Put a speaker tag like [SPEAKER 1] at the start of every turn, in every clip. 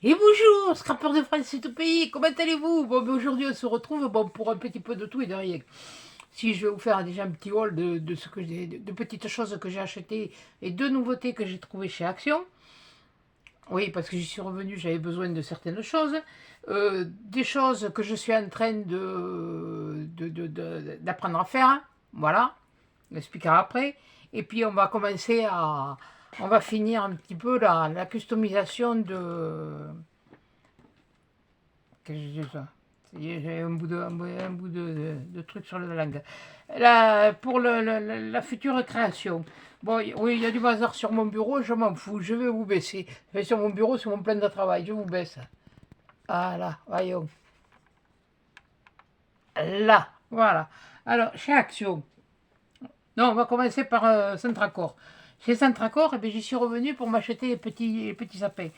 [SPEAKER 1] Et bonjour, scrappeur de France, c'est tout pays, comment allez-vous? Bon, ben aujourd'hui on se retrouve pour un petit peu de tout et de rien. Si je vais vous faire déjà un petit haul de ce que de petites choses que j'ai achetées et de nouveautés que j'ai trouvées chez Action. Oui, parce que j'y suis revenu, j'avais besoin de certaines choses. Des choses que je suis en train d'apprendre à faire. Voilà, on expliquera après. Et puis on va commencer à... On va finir un petit peu la customisation de... Qu'est-ce que j'ai ça? J'ai un bout de truc sur la langue. Là, pour la future création. Bon, oui, il y a du bazar sur mon bureau, je m'en fous, je vais vous baisser. Enfin, sur mon bureau, sur mon plan de travail, je vous baisse. Voilà, voyons. Là, voilà. Alors, chez Action. Non, on va commencer par Centracor. Chez Centracor, eh j'y suis revenu pour m'acheter les petits sapins.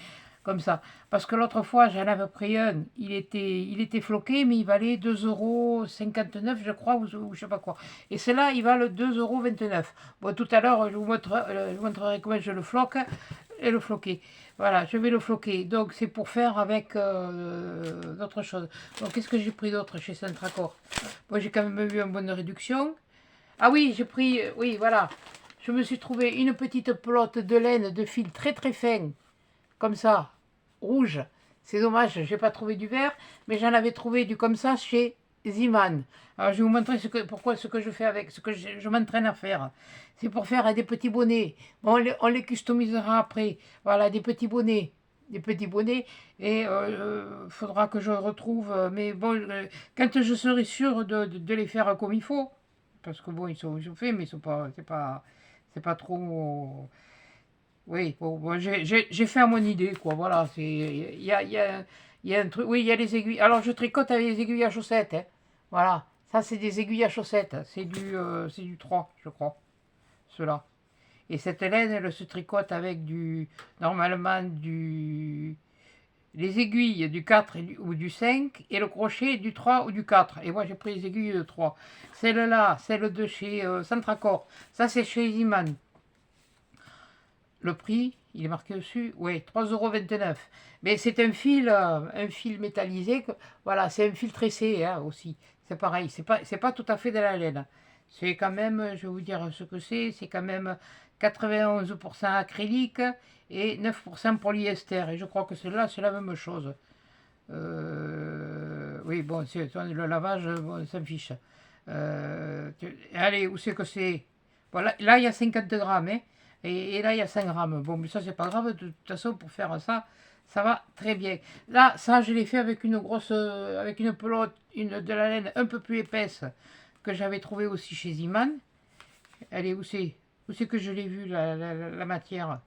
[SPEAKER 1] Comme ça. Parce que l'autre fois, j'en avais pris un. Il était floqué, mais il valait 2,59 € je crois, ou je sais pas quoi. Et ceux-là, ils valent 2,29 €. Bon, tout à l'heure, je vous montrerai comment je le floque et le floquer. Voilà, je vais le floquer. Donc, c'est pour faire avec d'autres choses. Donc, qu'est-ce que j'ai pris d'autre chez Centracor? Moi, j'ai quand même eu une bonne réduction. Ah oui, j'ai pris, oui, voilà. Je me suis trouvé une petite pelote de laine de fil très très fin, comme ça, rouge. C'est dommage, j'ai pas trouvé du vert, mais j'en avais trouvé du comme ça chez Ziman. Alors je vais vous montrer pourquoi ce que je fais avec, ce que je m'entraîne à faire. C'est pour faire des petits bonnets. Bon, on les customisera après. Voilà, des petits bonnets. Des petits bonnets. Et faudra que je retrouve. Mais bon, quand je serai sûr de les faire comme il faut, parce que bon, ils sont faits, mais c'est pas trop. Oui, bon, j'ai fait à mon idée, quoi. Voilà, il y a un truc. Oui, il y a les aiguilles. Alors, je tricote avec les aiguilles à chaussettes, hein. Voilà, ça, c'est des aiguilles à chaussettes. C'est du 3, je crois, cela. Et cette laine, elle se tricote avec normalement, les aiguilles du 4 ou du 5 et le crochet du 3 ou du 4. Et moi, j'ai pris les aiguilles de 3. Celle-là, celle de chez Centracor, ça, c'est chez Iman. Le prix, il est marqué dessus, oui, 3,29 €. Mais c'est un fil métallisé. Voilà, c'est un fil tressé hein, aussi. C'est pareil, c'est pas tout à fait de la laine. C'est quand même, je vais vous dire ce que c'est quand même 91% acrylique et 9% polyester. Et je crois que celle-là, c'est la même chose. Oui, bon, le lavage, bon, ça me fiche. Allez, où c'est que c'est? Voilà, là, il y a 50 grammes, hein, et là, il y a 5 grammes. Bon, mais ça, c'est pas grave, de toute façon, pour faire ça, ça va très bien. Là, ça, je l'ai fait avec une grosse, avec une pelote, de la laine un peu plus épaisse que j'avais trouvé aussi chez Ziman. Allez, où c'est? Où c'est que je l'ai vu, la matière?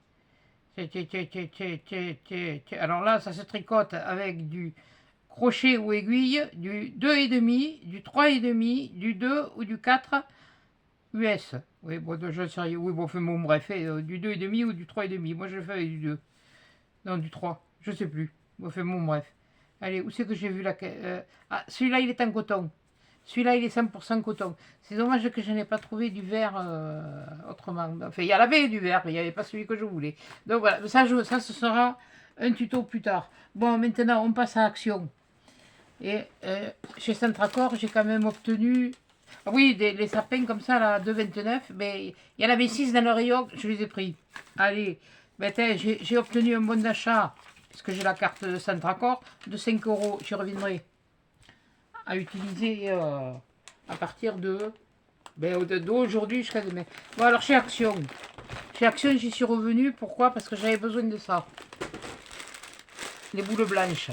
[SPEAKER 1] Alors là, ça se tricote avec du crochet ou aiguille, du 2,5, du 3,5, du 2 ou du 4 US. Oui, bon, je sais rien. Oui, bon, bon, bref, du 2,5 ou du 3,5. Moi, je le fais avec du 2. Non, du 3. Je sais plus. Bon, bref. Allez, où c'est que j'ai vu Ah, celui-là, il est en coton. Celui-là, il est 100% coton. C'est dommage que je n'ai pas trouvé du vert autrement. Enfin, il y en avait du vert, mais il n'y avait pas celui que je voulais. Donc voilà, ça, ce sera un tuto plus tard. Bon, maintenant, on passe à Action. Et chez Centracor, j'ai quand même obtenu... Ah oui, les sapins comme ça, là, 2,29. Mais il y en avait 6 dans le rayon, je les ai pris. Allez, ben, j'ai obtenu un bon d'achat, parce que j'ai la carte de Centracor, de 5 euros. J'y reviendrai à utiliser à partir d'aujourd'hui jusqu'à demain. Bon, alors chez Action. Chez Action, j'y suis revenu. Pourquoi? Parce que j'avais besoin de ça. Les boules blanches.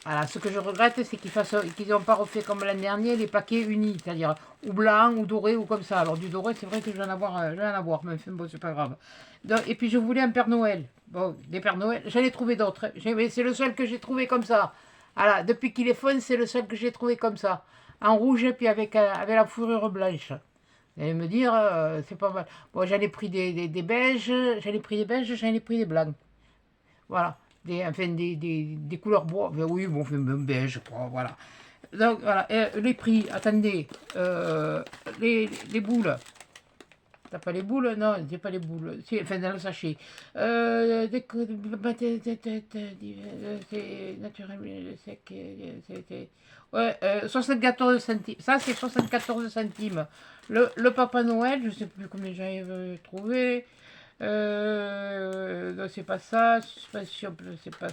[SPEAKER 1] Voilà, ce que je regrette, c'est qu'ils n'ont pas refait comme l'an dernier les paquets unis, c'est-à-dire ou blanc, ou doré, ou comme ça. Alors du doré, c'est vrai que je vais en avoir, mais enfin, bon, c'est pas grave. Donc, et puis je voulais un Père Noël. Bon, des Pères Noël, j'en ai trouvé d'autres. C'est le seul que j'ai trouvé comme ça. Voilà, depuis qu'il est fun, c'est le seul que j'ai trouvé comme ça. En rouge, et puis avec la fourrure blanche. Vous allez me dire, c'est pas mal. Bon, j'en ai pris des beiges, j'en ai pris des beiges, j'en ai pris des blancs. Voilà. Enfin, des couleurs bois. Ben oui, bon, enfin, beige, quoi, voilà. Donc, voilà. Les prix, attendez. Les boules. T'as pas les boules? Non, j'ai pas les boules. Enfin, dans le sachet. C'est naturel, sec. Ouais, 74 centimes. Ça, c'est 74 centimes. Le Papa Noël, je sais plus combien j'avais trouvé. Non, c'est pas ça. Suspension, c'est pas.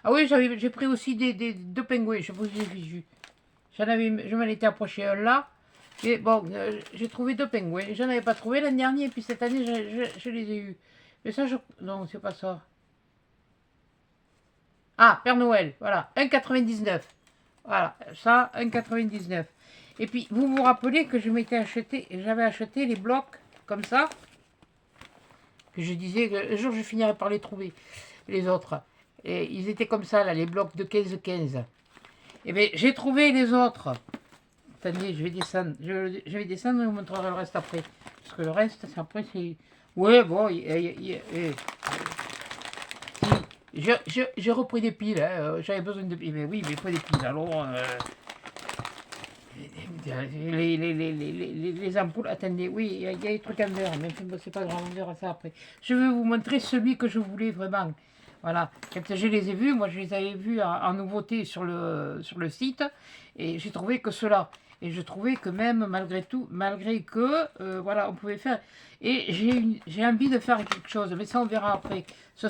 [SPEAKER 1] Ah oui, j'ai pris aussi deux pingouins. Je vous ai vu. Je m'en étais approché un là. Et bon, j'ai trouvé deux pingouins. J'en avais pas trouvé l'année dernière, puis cette année, je les ai eus. Mais ça, non, c'est pas ça. Ah, Père Noël, voilà, 1,99. Voilà, ça, 1,99. Et puis, vous vous rappelez que j'avais acheté les blocs comme ça, que je disais que un jour je finirais par les trouver, les autres. Et ils étaient comme ça, là, les blocs de 15-15. Et bien, j'ai trouvé les autres. Attendez, je vais descendre. Je vais descendre et vous montrerai le reste après. Parce que le reste, après, c'est... Ouais, bon, j'ai repris des piles. Hein. J'avais besoin de piles. Mais oui, mais il faut des piles. Alors, les ampoules, attendez, oui, il y a des trucs en verre. Mais bon, c'est pas grave, on verra ça après. Je vais vous montrer celui que je voulais vraiment. Voilà, quand je les ai vus, moi je les avais vus en nouveauté sur le site. Et j'ai trouvé que cela. Et je trouvais que même malgré tout, malgré que, voilà, on pouvait faire. Et j'ai envie de faire quelque chose, mais ça on verra après. Ça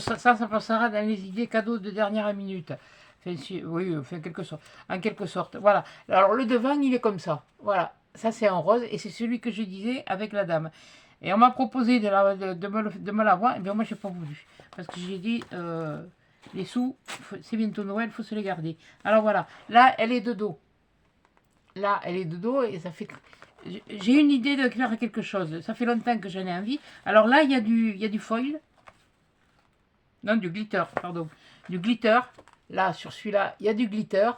[SPEAKER 1] passera dans les idées cadeaux de dernière minute. Enfin, oui, enfin, en quelque sorte. Voilà. Alors le devant, il est comme ça. Voilà. Ça c'est en rose et c'est celui que je disais avec la dame. Et on m'a proposé de me l'avoir, et bien moi j'ai pas voulu. Parce que j'ai dit, les sous, c'est bientôt Noël, il faut se les garder. Alors voilà, là elle est de dos. Là, elle est de dos et ça fait... J'ai une idée de faire quelque chose. Ça fait longtemps que j'en ai envie. Alors là, il y a du foil. Non, du glitter, pardon. Du glitter. Là, sur celui-là, il y a du glitter.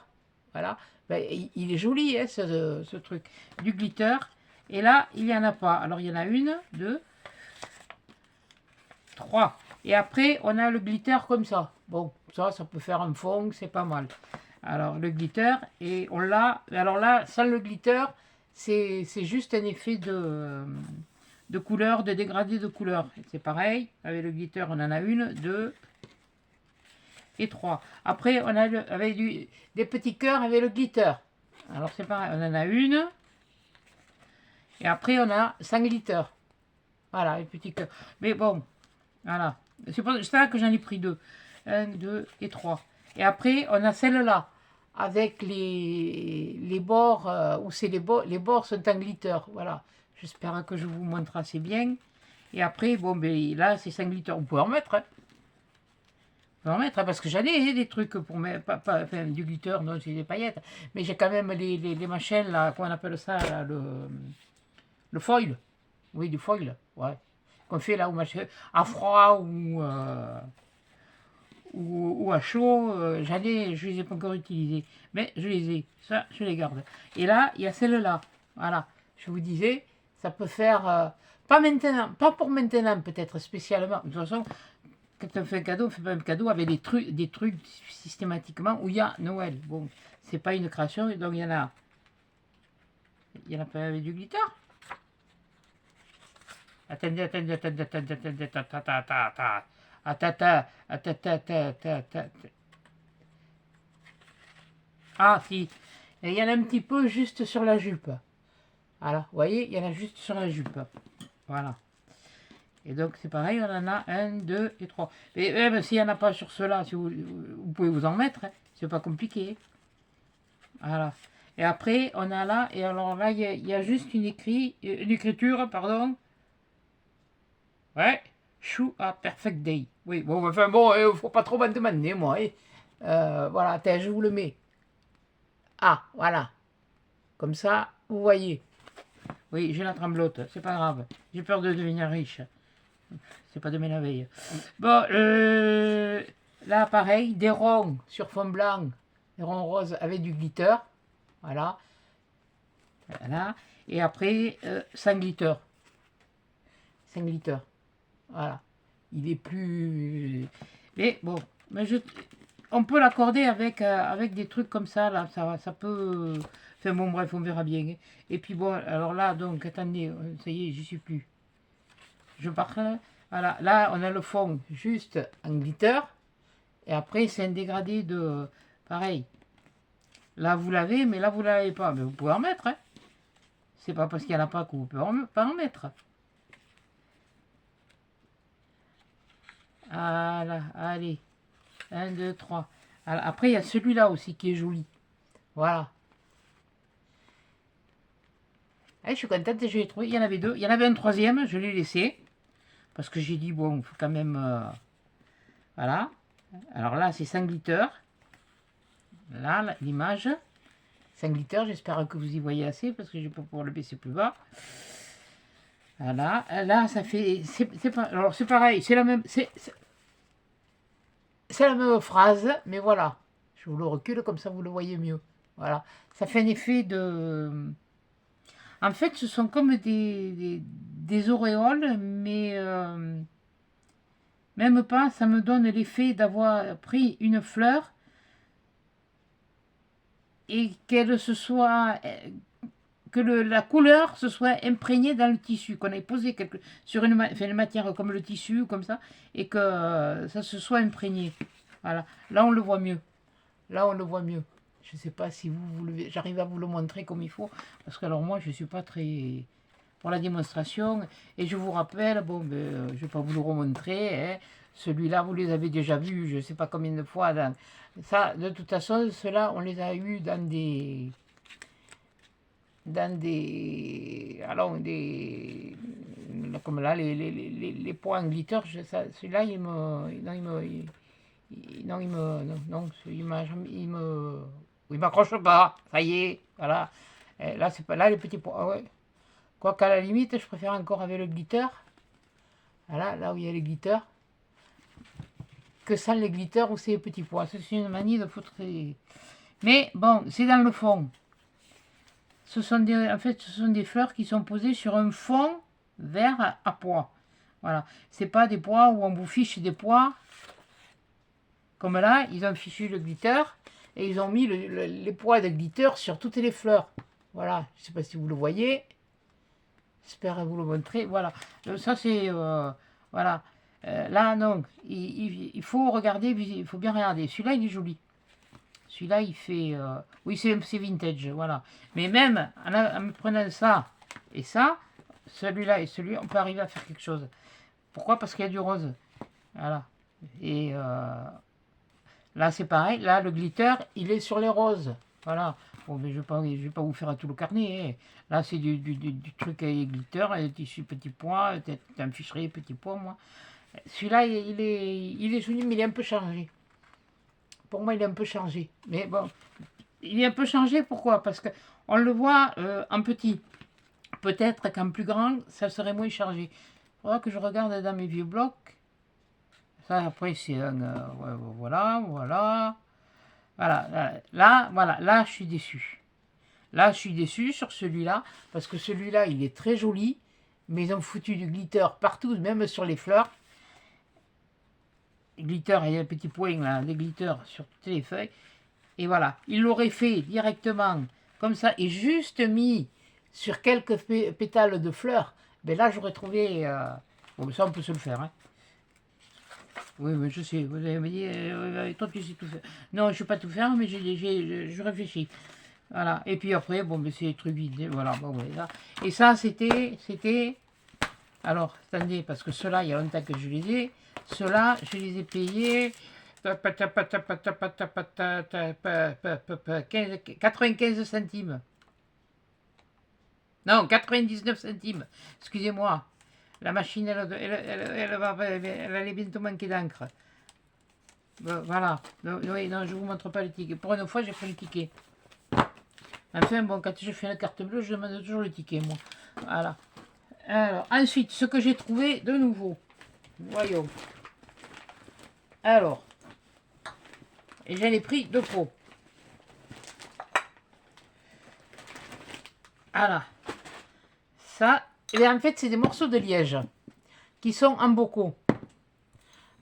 [SPEAKER 1] Voilà. Ben, il est joli, hein, ce truc. Du glitter. Et là, il n'y en a pas. Alors, il y en a une, deux, trois. Et après, on a le glitter comme ça. Bon, ça peut faire un fond, c'est pas mal. Alors, le glitter, et on l'a... Alors là, sans le glitter, c'est juste un effet de couleur, de dégradé de couleur. C'est pareil, avec le glitter, on en a une, deux et trois. Après, on a avec des petits cœurs avec le glitter. Alors, c'est pareil, on en a une. Et après, on a sans glitter. Voilà, les petits cœurs. Mais bon, voilà. C'est pour ça que j'en ai pris deux. Un, deux et trois. Et après, on a celle-là, avec les bords, où c'est les bords sont en glitter. Voilà. J'espère que je vous montre assez bien. Et après, bon, ben là, c'est sans glitter. On peut en mettre, hein. On peut en mettre, hein, parce que j'en ai des trucs pour mettre, enfin, du glitter, non, c'est des paillettes. Mais j'ai quand même les machines, là, comment on appelle ça, là, le foil. Oui, du foil, ouais. Qu'on fait là, à froid ou à chaud, je les ai pas encore utilisés, mais je les ai, ça je les garde. Et là, il y a celle-là, voilà, je vous disais, ça peut faire, pas maintenant, pas pour maintenant peut-être spécialement, de toute façon, quand on fait un cadeau, on fait pas un cadeau avec des trucs systématiquement où il y a Noël, bon, c'est pas une création, donc il y en a pas avec du glitter. Attendez. Ah, si. Il y en a un petit peu juste sur la jupe. Voilà, vous voyez, il y en a juste sur la jupe. Voilà. Et donc, c'est pareil, on en a un, deux et trois. Et même s'il n'y en a pas sur ceux-là, si vous pouvez vous en mettre, hein, c'est pas compliqué. Voilà. Et après, on a là, et alors là, il y a juste une écriture, pardon. Ouais, Shoe a Perfect Day. Oui, bon, enfin bon, faut pas trop m'en demander, moi. Voilà, attends, je vous le mets. Ah, voilà. Comme ça, vous voyez. Oui, j'ai la tremblote, c'est pas grave. J'ai peur de devenir riche. C'est pas demain la veille. Bon, là, pareil, des ronds sur fond blanc, des ronds roses avec du glitter. Voilà. Voilà. Et après, sans glitter. Sans glitter. Voilà. Il est plus... Mais bon, on peut l'accorder avec des trucs comme ça, là. Ça peut... Enfin bon, bref, on verra bien. Et puis bon, alors là, donc, attendez, ça y est, j'y suis plus. je parle. Voilà, là, on a le fond juste en glitter. Et après, c'est un dégradé de... Pareil. Là, vous l'avez, mais là, vous ne l'avez pas. Mais vous pouvez en mettre. Hein. C'est pas parce qu'il n'y en a pas que vous pouvez pas en mettre. Voilà, allez. 1, 2, 3. Alors, après, il y a celui-là aussi qui est joli. Voilà. Allez, je suis contente, je l'ai trouvé. Il y en avait deux. Il y en avait un troisième, je l'ai laissé. Parce que j'ai dit, bon, il faut quand même... voilà. Alors là, c'est sans glitter. Là, l'image. Sans glitter, j'espère que vous y voyez assez, parce que je vais pas pouvoir le baisser plus bas. Voilà. Là, ça fait... Alors, c'est pareil, c'est la même... C'est la même phrase, mais voilà. Je vous le recule, comme ça vous le voyez mieux. Voilà. Ça fait un effet de... En fait, ce sont comme des auréoles, mais même pas, ça me donne l'effet d'avoir pris une fleur et qu'elle se soit... que la couleur se soit imprégnée dans le tissu, qu'on ait posé sur une matière comme le tissu, comme ça, et que ça se soit imprégné. Voilà. Là, on le voit mieux. Là, on le voit mieux. Je ne sais pas si j'arrive à vous le montrer comme il faut, parce que alors moi, je ne suis pas très pour la démonstration. Et je vous rappelle, bon, ben, je ne vais pas vous le remontrer, hein, celui-là, vous les avez déjà vus, je ne sais pas combien de fois. Ça, de toute façon, ceux-là, on les a eus dans des... alors, comme là, les points en glitter, celui-là, il m'accroche pas, ça y est, voilà. Et là, c'est pas là les petits points. Ah ouais. Quoi qu'à la limite, je préfère encore avec le glitter. Voilà, là où il y a les glitters. Que sans les glitters ou c'est les petits points. C'est une manie de foutre. Mais bon, c'est dans le fond. En fait, ce sont des fleurs qui sont posées sur un fond vert à pois. Voilà. C'est pas des pois où on vous fiche des pois. Comme là, ils ont fichu le glitter et ils ont mis les pois de glitter sur toutes les fleurs. Voilà, je ne sais pas si vous le voyez. J'espère vous le montrer. Voilà, ça c'est... voilà. Là, non, il faut regarder, il faut bien regarder. Celui-là, il est joli. Celui-là, il fait... oui, c'est vintage, voilà. Mais même en me prenant ça et ça, celui-là et celui, on peut arriver à faire quelque chose. Pourquoi? Parce qu'il y a du rose. Voilà. Et... là, c'est pareil. Là, le glitter, il est sur les roses. Voilà. Bon, mais je ne vais pas vous faire tout le carnet. Hein. Là, c'est du truc avec glitter, et tissu petit pois. C'est un ficherie petit pois, moi. Celui-là, il est joli, mais il est un peu changé. Pour moi, il est un peu changé. Mais bon, il est un peu changé. Pourquoi? Parce qu'on le voit en petit. Peut-être qu'en plus grand, ça serait moins chargé. Il faudra que je regarde dans mes vieux blocs. Ça, après, c'est un... ouais, voilà. Voilà, là, je suis déçu. Là, je suis déçu sur celui-là, parce que celui-là, il est très joli, mais ils ont foutu du glitter partout, même sur les fleurs. Glitter, il y a un petit point là, des glitters sur toutes les feuilles. Et voilà, il l'aurait fait directement, comme ça, et juste mis sur quelques pétales de fleurs. Ben là, j'aurais trouvé... bon, ça, on peut se le faire, hein. Oui, mais je sais, vous allez me dire, toi tu sais tout faire. Non, je ne sais pas tout faire, mais je réfléchis. Voilà, et puis après, bon, mais c'est des trucs vides, voilà, bon, ouais, là. Et ça, c'était... Alors, attendez, parce que ceux-là, il y a longtemps que je les ai. Ceux-là, je les ai payés... 95 centimes. Non, 99 centimes. Excusez-moi. La machine, elle allait bientôt manquer d'encre. Voilà. Oui, non, je ne vous montre pas le ticket. Pour une fois, j'ai pris le ticket. Enfin, bon, quand je fais la carte bleue, je demande toujours le ticket, moi. Voilà. Alors, ensuite, ce que j'ai trouvé de nouveau. Voyons. Alors. Et j'en ai pris 2 pots. Voilà. Ça, et en fait, c'est des morceaux de liège qui sont en bocaux.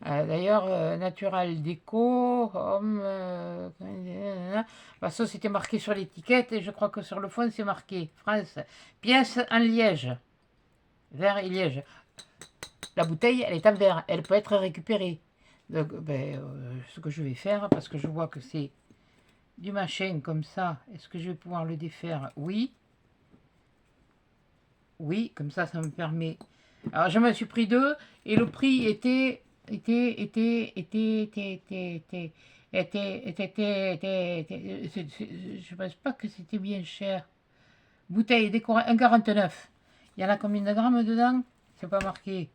[SPEAKER 1] D'ailleurs, Natural Déco, Home, ça c'était marqué sur l'étiquette et je crois que sur le fond c'est marqué France, pièce en liège, verre et liège. la bouteille, elle est en verre, elle peut être récupérée. Donc, ce que je vais faire, parce que je vois que c'est du machin comme ça, est-ce que je vais pouvoir le défaire? Oui. Oui, comme ça me permet. Alors, je me suis pris deux, et le prix je pense pas que c'était bien cher. Bouteille décorée 1,49. Il y en a combien de grammes dedans? C'est pas marqué.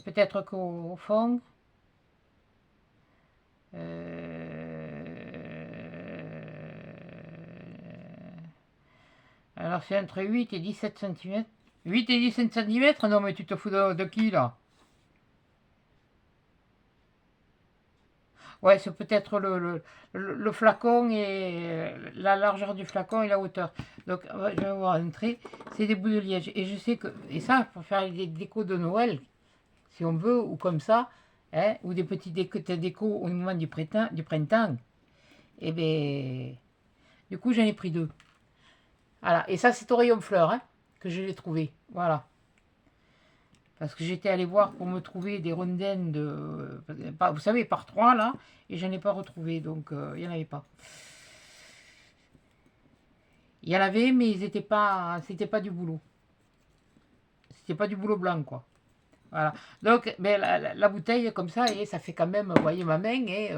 [SPEAKER 1] Peut-être qu'au fond. Alors c'est entre 8 et 17 cm. 8 et 17 cm? Non mais tu te fous de qui là? Ouais, c'est peut-être le flacon et la largeur du flacon et la hauteur. Donc je vais voir un trait. C'est des bouts de liège. Et je sais que. Et ça, pour faire des décos de Noël, si on veut, ou comme ça, hein, ou des petits décos au moment du printemps, et bien, du coup, j'en ai pris deux. Voilà. Et ça, c'est au rayon fleurs, hein, que je l'ai trouvé. Voilà. Parce que j'étais allé voir pour me trouver des rondins de. Vous savez, par trois là, et je n'en ai pas retrouvé, donc il n'y en avait pas. Il y en avait, mais ils étaient pas. C'était pas du boulot. C'était pas du boulot blanc, quoi. Voilà. Donc, mais la bouteille, comme ça, et ça fait quand même, vous voyez ma main, et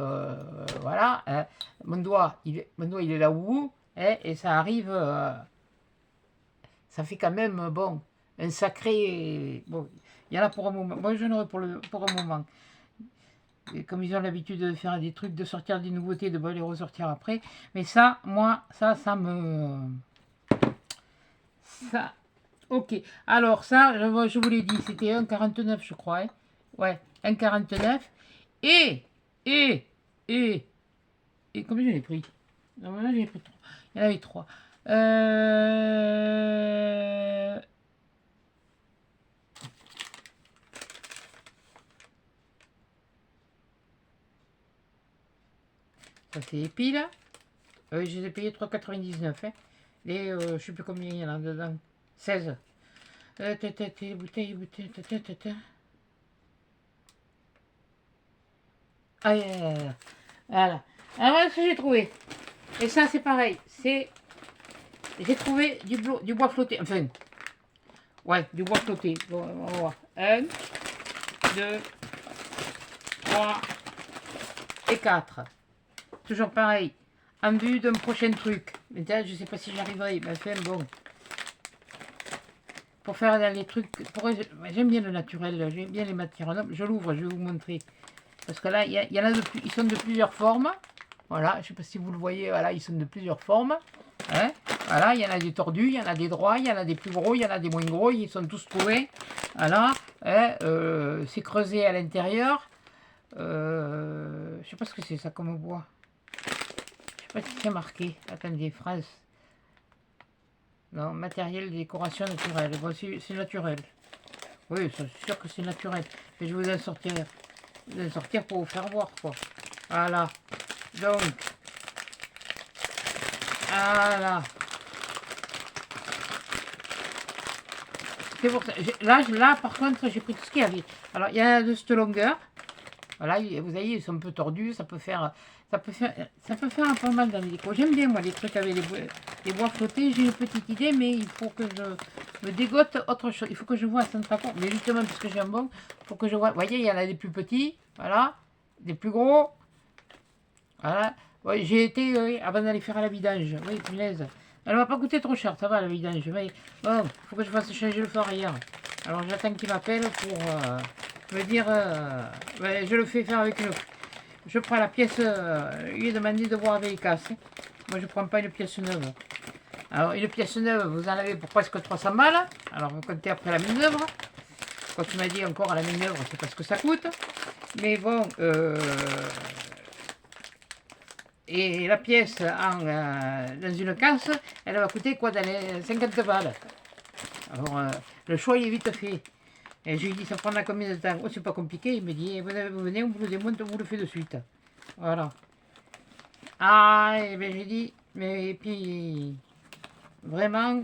[SPEAKER 1] voilà. Hein, mon doigt, il est là où, hein, et ça arrive. Ça fait quand même, bon, un sacré. Bon, il y en a pour un moment. Moi, j'en aurai pour un moment. Et comme ils ont l'habitude de faire des trucs, de sortir des nouveautés, de les ressortir après. Mais ça, moi, ça me. Ça. Ok. Alors, ça, je vous l'ai dit, c'était 1,49, je crois. Hein. Ouais, 1,49. Et. Et. Et. Et combien j'en ai pris? Normalement, j'en ai pris 3. Il y en avait 3. Ça, c'est les piles. Je les ai payés 3,99. Hein. Et je ne sais plus combien il y en a dedans. 16. Bouteille. Ah, voilà. Alors, voilà ce que j'ai trouvé. Et ça, c'est pareil. J'ai trouvé du bois flotté. Enfin, ouais, du bois flotté. Bon, on va voir. 1, 2, 3 et 4. Toujours pareil. En vue d'un prochain truc. Maintenant, je sais pas si j'arriverai. Mais enfin, bon. Pour faire les trucs. J'aime bien le naturel. J'aime bien les matières nobles. Je l'ouvre, je vais vous montrer. Parce que là, il y en a ils sont de plusieurs formes. Voilà, je sais pas si vous le voyez. Voilà, ils sont de plusieurs formes. Hein, voilà, il y en a des tordus, il y en a des droits, il y en a des plus gros, il y en a des moins gros. Ils sont tous trouvés. Voilà. Hein, c'est creusé à l'intérieur. Je sais pas ce que c'est ça comme bois. Je sais pas si c'est marqué. Attendez, phrase. Non, matériel de décoration naturelle. Bon, c'est naturel. Oui, c'est sûr que c'est naturel. Mais je vais vous en sortir. Pour vous faire voir, quoi. Voilà. Donc. Voilà. C'est pour ça. Là, par contre, j'ai pris tout ce qu'il y avait. Alors, il y en a de cette longueur. Voilà, vous voyez, ils sont un peu tordus. Ça peut faire un peu mal dans les décos. J'aime bien, moi, les trucs avec les bois flottés. J'ai une petite idée, mais il faut que je me dégote autre chose. Il faut que je vois ça ne pas. Mais justement, puisque j'ai un bon, il faut que je vois. Vous voyez, il y en a des plus petits. Voilà. Des plus gros. Voilà. Ouais, j'ai été, avant d'aller faire la vidange. Oui, punaise. Elle m'a pas coûté trop cher, ça va la vidange. Mais bon, il faut que je fasse changer le fort hier. Alors j'attends qu'il m'appelle pour me dire. Ouais, je le fais faire avec une. Je prends la pièce. Il lui a demandé de voir avec les casses. Moi je prends pas une pièce neuve. Alors une pièce neuve, vous en avez pour presque 300 balles. Alors vous comptez après la main-d'œuvre. Quand tu m'as dit encore à la main-d'œuvre, c'est parce que ça coûte. Mais bon. Et la pièce dans une casse, elle va coûter quoi dans les 50 balles. Alors, le choix, il est vite fait. Et je lui dis, ça prendra combien de temps? Oh, c'est pas compliqué. Il me dit, vous venez, on vous le démonte, on vous le fait de suite. Voilà. Ah, et bien j'ai dit, mais et puis, vraiment,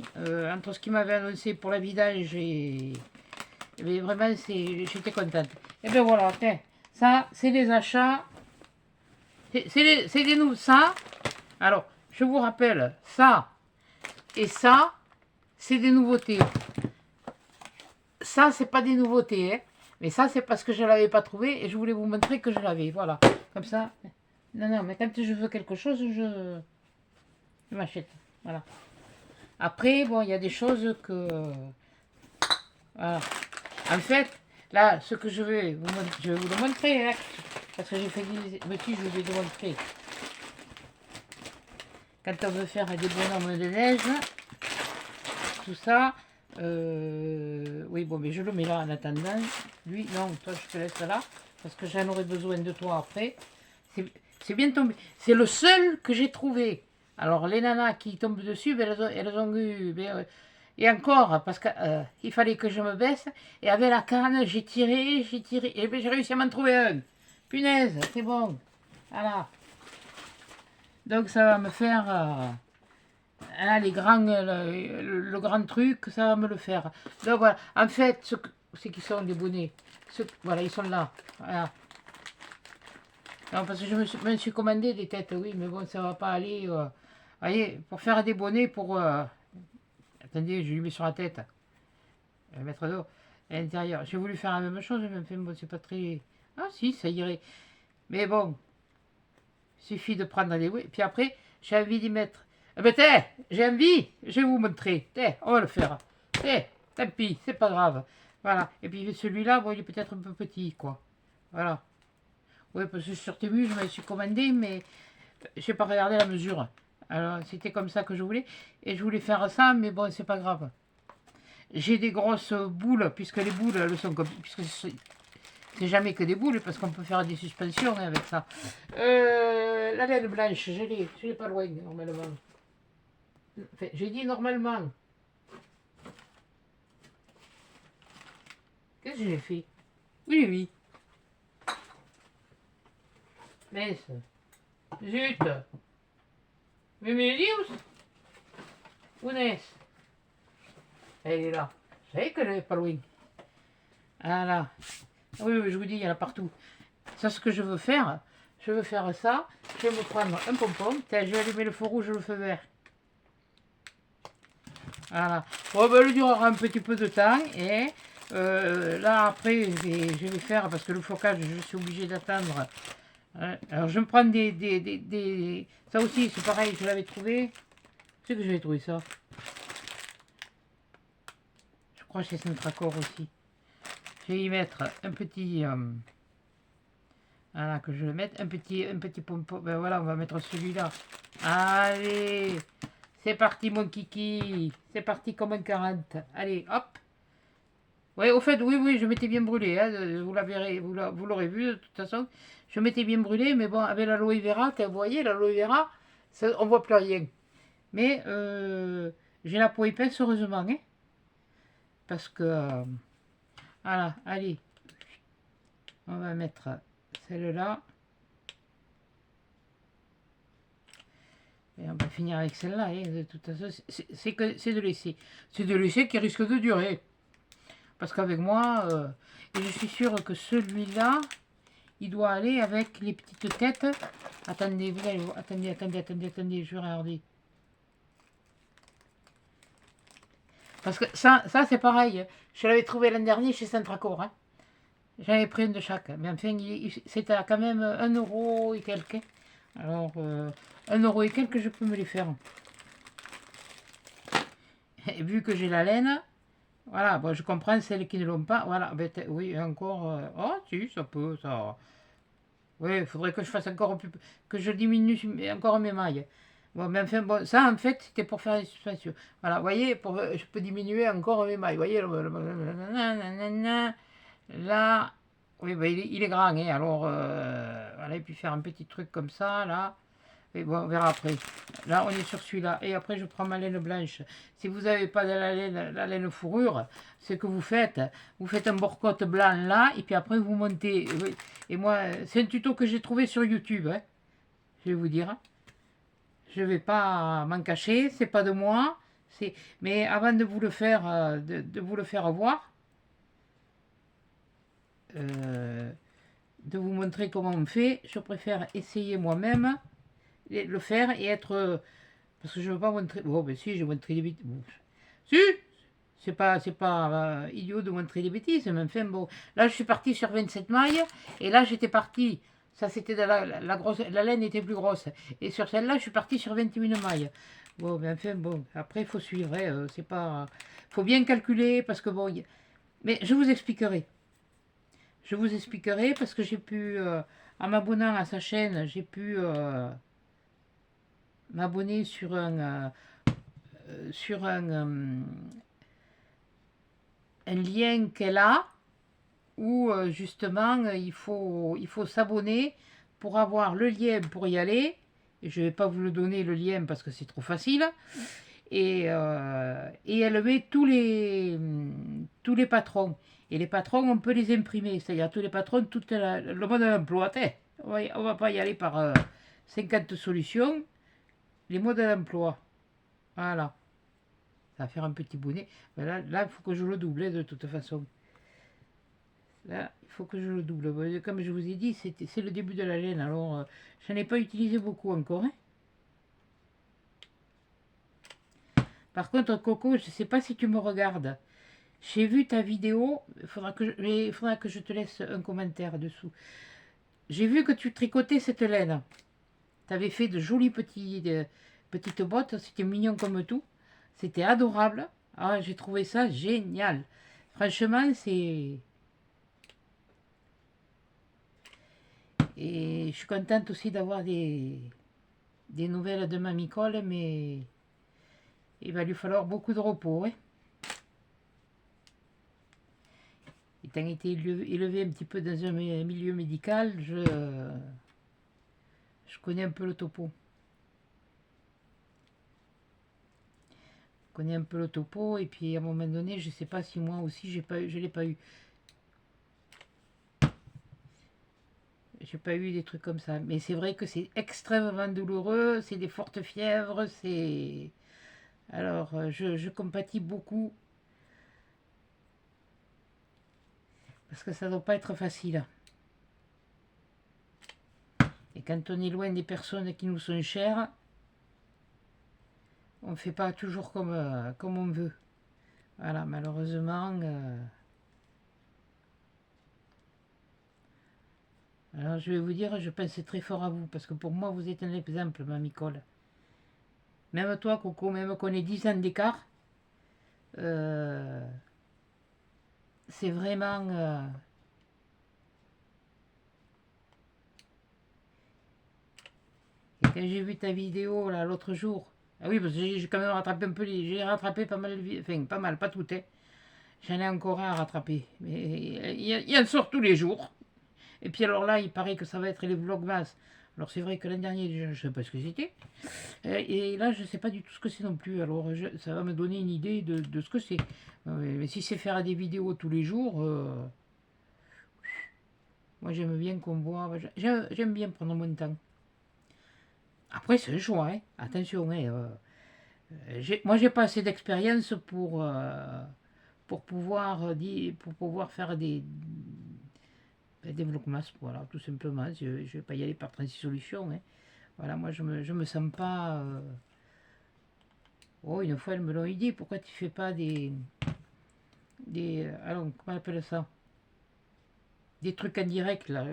[SPEAKER 1] entre ce qu'il m'avait annoncé pour la vidange et Mais vraiment, j'étais contente. Et bien voilà, tiens, ça, c'est des achats. C'est des nouveaux. Ça, alors, je vous rappelle, ça et ça, c'est des nouveautés. Ça, c'est pas des nouveautés, hein. Mais ça, c'est parce que je ne l'avais pas trouvé et je voulais vous montrer que je l'avais. Voilà, comme ça. Non, non, mais quand je veux quelque chose, je m'achète. Voilà. Après, bon, il y a des choses que... Voilà. En fait, là, ce que je vais vous le montrer, hein, parce que j'ai fait des petits, je vais vous le montrer. Quand on veut faire des bonhommes de neige, tout ça, oui, bon, mais je le mets là en attendant. Lui, non, toi, je te laisse là, parce que j'en aurai besoin de toi après. C'est bien tombé. C'est le seul que j'ai trouvé. Alors, les nanas qui tombent dessus, ben, elles ont eu... Ben, et encore, parce qu'il fallait que je me baisse, et avec la canne, j'ai tiré, et ben, j'ai réussi à m'en trouver un. Punaise, c'est bon. Voilà. Donc, ça va me faire... hein, le grand truc, ça va me le faire. Donc, voilà. En fait, c'est qui sont des bonnets. Voilà, ils sont là. Voilà. Non, parce que me suis commandé des têtes, oui, mais bon, ça va pas aller. Voyez, pour faire des bonnets, pour... attendez, je lui mets sur la tête. Je vais mettre d'eau à l'intérieur. J'ai voulu faire la même chose, mais enfin, bon, c'est pas très... Ah si, ça irait. Mais bon, il suffit de prendre des... Oui, puis après, j'ai envie d'y mettre... Eh ben, j'ai envie, je vais vous montrer. On va le faire. Tant pis, c'est pas grave. Voilà. Et puis celui-là, bon, il est peut-être un peu petit, quoi. Voilà. Oui, parce que sur Temu, je me suis commandé, mais je n'ai pas regardé la mesure. Alors, c'était comme ça que je voulais. Et je voulais faire ça, mais bon, c'est pas grave. J'ai des grosses boules, puisque les boules, elles sont comme... Puisque c'est jamais que des boules, parce qu'on peut faire des suspensions, hein, avec ça. La laine blanche, je l'ai pas loin, normalement. Enfin, j'ai dit normalement. Qu'est-ce que j'ai fait? Oui, oui. Mince. Zut. Mais mes livres, où est-ce? Elle est là. Vous savez qu'elle n'est pas loin. Voilà. Oui, oui, je vous dis, il y en a partout. C'est ce que je veux faire. Je veux faire ça. Je vais me prendre un pompon. Je vais allumer le feu rouge et le feu vert. Voilà. Bon, ben, elle durera un petit peu de temps. Et là, après, je vais faire, parce que le flocage, je suis obligé d'attendre. Alors, je me prends des... Ça aussi, c'est pareil, je l'avais trouvé. C'est que j'avais trouvé ça. Je crois que c'est Centracor aussi. Je vais y mettre un petit... voilà, que je le mette. Un petit pompon. Ben voilà, on va mettre celui-là. Allez, c'est parti mon kiki. C'est parti comme un 40. Allez, hop. Ouais, au fait, oui, oui, je m'étais bien brûlé. Hein, vous l'aurez vu de toute façon. Je m'étais bien brûlé, mais bon, avec l'aloe vera, vous voyez, l'aloe vera, ça, on voit plus rien. Mais j'ai la peau épaisse, heureusement. Hein, parce que... voilà, allez. On va mettre celle-là. Et on va finir avec celle-là. Hein. De toute façon, c'est de laisser. C'est de laisser qui risque de durer. Parce qu'avec moi, et je suis sûre que celui-là, il doit aller avec les petites têtes. Attendez, vous allez voir. Attendez, je vais regarder. Parce que ça c'est pareil. Je l'avais trouvé l'an dernier chez Centracor. Hein. J'en avais pris une de chaque. Mais enfin, c'était quand même 1 € et quelques. Alors, 1 € et quelques, je peux me les faire. Et vu que j'ai la laine, voilà, bon, je comprends celles qui ne l'ont pas. Voilà, ben, oui, encore. Oh, si, ça peut, ça. Oui, il faudrait que je fasse encore plus. Que je diminue encore mes mailles. Bon, mais enfin, bon, ça, en fait, c'était pour faire les suspensions. Voilà, vous voyez, je peux diminuer encore mes mailles. Vous voyez, là, oui, ben, il est grand, hein, alors, voilà, et puis faire un petit truc comme ça, là. Et bon, on verra après. Là, on est sur celui-là. Et après, je prends ma laine blanche. Si vous n'avez pas de la laine fourrure, ce que vous faites un borcotte blanc là, et puis après, vous montez. Et moi, c'est un tuto que j'ai trouvé sur YouTube. Hein, je vais vous dire. Je ne vais pas m'en cacher, c'est pas de moi. Mais avant de vous le faire, voir, de vous montrer comment on fait. Je préfère essayer moi-même, le faire et être... parce que je ne veux pas montrer... Bon, ben si, je montrer des bêtises. Bon. Si, c'est pas idiot de montrer des bêtises, mais enfin, bon. Là, je suis partie sur 27 mailles, et là, j'étais partie... Ça, c'était de la grosse... La laine était plus grosse. Et sur celle-là, je suis partie sur 21 mailles. Bon, mais enfin, bon. Après, il faut suivre, hein, c'est pas... faut bien calculer, parce que bon... Mais je vous expliquerai. Je vous expliquerai, parce que j'ai pu... en m'abonnant à sa chaîne, j'ai pu m'abonner sur un lien qu'elle a, où justement il faut s'abonner pour avoir le lien pour y aller. Et je ne vais pas vous le donner le lien parce que c'est trop facile. Et elle met tous les patrons. Et les patrons, on peut les imprimer. C'est-à-dire tous les patrons, tout le mode d'emploi. On ne va pas y aller par 50 solutions. Les modes d'emploi. Voilà. Ça va faire un petit bonnet. Mais là, il faut que je le double de toute façon. Là, il faut que je le double. Comme je vous ai dit, c'est le début de la laine. Alors, je n'en ai pas utilisé beaucoup encore. Hein. Par contre, Coco, je ne sais pas si tu me regardes. J'ai vu ta vidéo. Il faudra que je te laisse un commentaire dessous. J'ai vu que tu tricotais cette laine. Tu avais fait de jolies petites bottes. C'était mignon comme tout. C'était adorable. Ah, j'ai trouvé ça génial. Franchement, c'est... Et je suis contente aussi d'avoir des nouvelles de Mamie Cole, mais il va lui falloir beaucoup de repos. Hein. Étant été élevé un petit peu dans un milieu médical, je connais un peu le topo. Je connais un peu le topo, et puis à un moment donné, je ne sais pas si moi aussi, je ne l'ai pas eu. J'ai pas eu des trucs comme ça. Mais c'est vrai que c'est extrêmement douloureux, c'est des fortes fièvres, c'est... Alors, je compatis beaucoup, parce que ça ne doit pas être facile. Et quand on est loin des personnes qui nous sont chères, on ne fait pas toujours comme on veut. Voilà, malheureusement... Alors, je vais vous dire, je pense très fort à vous, parce que pour moi, vous êtes un exemple, Mamie Cole. Même toi, Coco, même qu'on ait 10 ans d'écart, c'est vraiment... Et quand j'ai vu ta vidéo là l'autre jour, ah oui, parce que j'ai quand même rattrapé un peu, j'ai rattrapé pas mal, enfin pas mal, pas tout, hein. J'en ai encore un à rattraper, mais il en sort tous les jours. Et puis alors là, il paraît que ça va être les vlogmas. Alors c'est vrai que l'an dernier, je ne sais pas ce que c'était. Et là, je ne sais pas du tout ce que c'est non plus. Alors ça va me donner une idée de ce que c'est. Mais si c'est faire des vidéos tous les jours, moi j'aime bien qu'on voit. J'aime bien prendre mon temps. Après, c'est un choix, hein. Attention, hein. Moi, j'ai pas assez d'expérience pour pouvoir faire des vlogmas, voilà, tout simplement. Je ne vais pas y aller par 36 solutions. Hein. Voilà, moi, je me sens pas... Oh, une fois, elles me l'ont dit, pourquoi tu fais pas alors, comment on appelle ça? Des trucs en direct, là.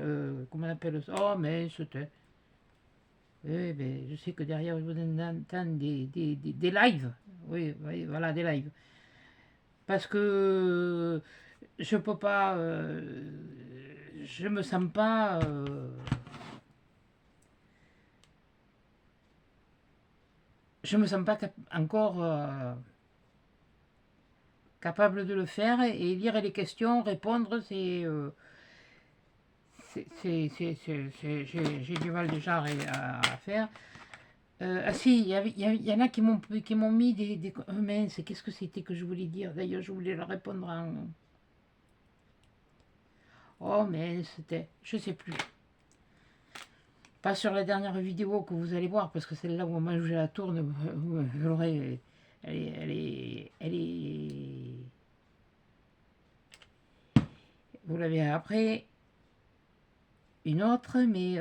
[SPEAKER 1] Comment on appelle ça? Oh, mais c'était... Oui, mais je sais que derrière, je vous entends des lives. Oui, oui, voilà, des lives. Parce que je peux pas... je me sens pas... je me sens pas encore capable de le faire, et lire les questions, répondre, j'ai du mal déjà à faire. Ah si, il y en a qui m'ont mis des oh mince, qu'est-ce que c'était que je voulais dire? D'ailleurs, je voulais leur répondre en... Oh mais c'était... Je sais plus. Pas sur la dernière vidéo que vous allez voir, parce que celle-là, au moment où je la tourne, vous l'aurez... vous l'avez après. Une autre, mais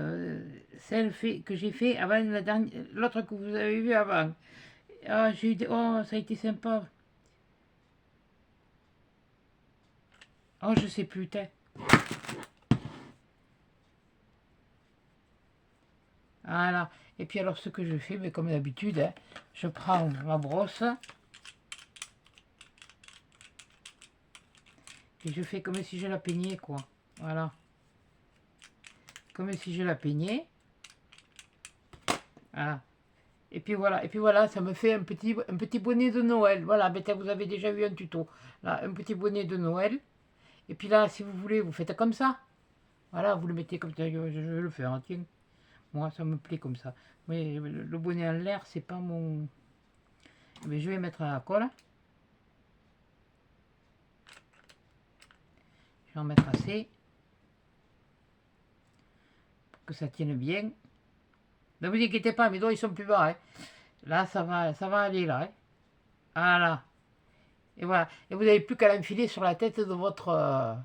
[SPEAKER 1] celle que j'ai fait avant la dernière, l'autre que vous avez vu avant. Ah, j'ai eu oh, ça a été sympa. Oh, je sais plus, t'es. Voilà. Et puis alors, ce que je fais, mais comme d'habitude, hein, je prends ma brosse et je fais comme si je la peignais, quoi. Voilà. Comme si je la peignais. Voilà. Et puis voilà, ça me fait un petit bonnet de Noël. Voilà, ben, vous avez déjà vu un tuto. Là, un petit bonnet de Noël. Et puis là, si vous voulez, vous faites comme ça. Voilà, vous le mettez comme ça. Je vais le faire, hein, tiens. Moi, ça me plaît comme ça. Mais le bonnet en l'air, c'est pas mon... Mais je vais mettre à la colle. Je vais en mettre assez. Pour que ça tienne bien. Ne vous inquiétez pas, mes doigts, ils sont plus bas. Hein. Là, ça va aller, là. Hein. Voilà. Et voilà. Et vous n'avez plus qu'à l'enfiler sur la tête de votre...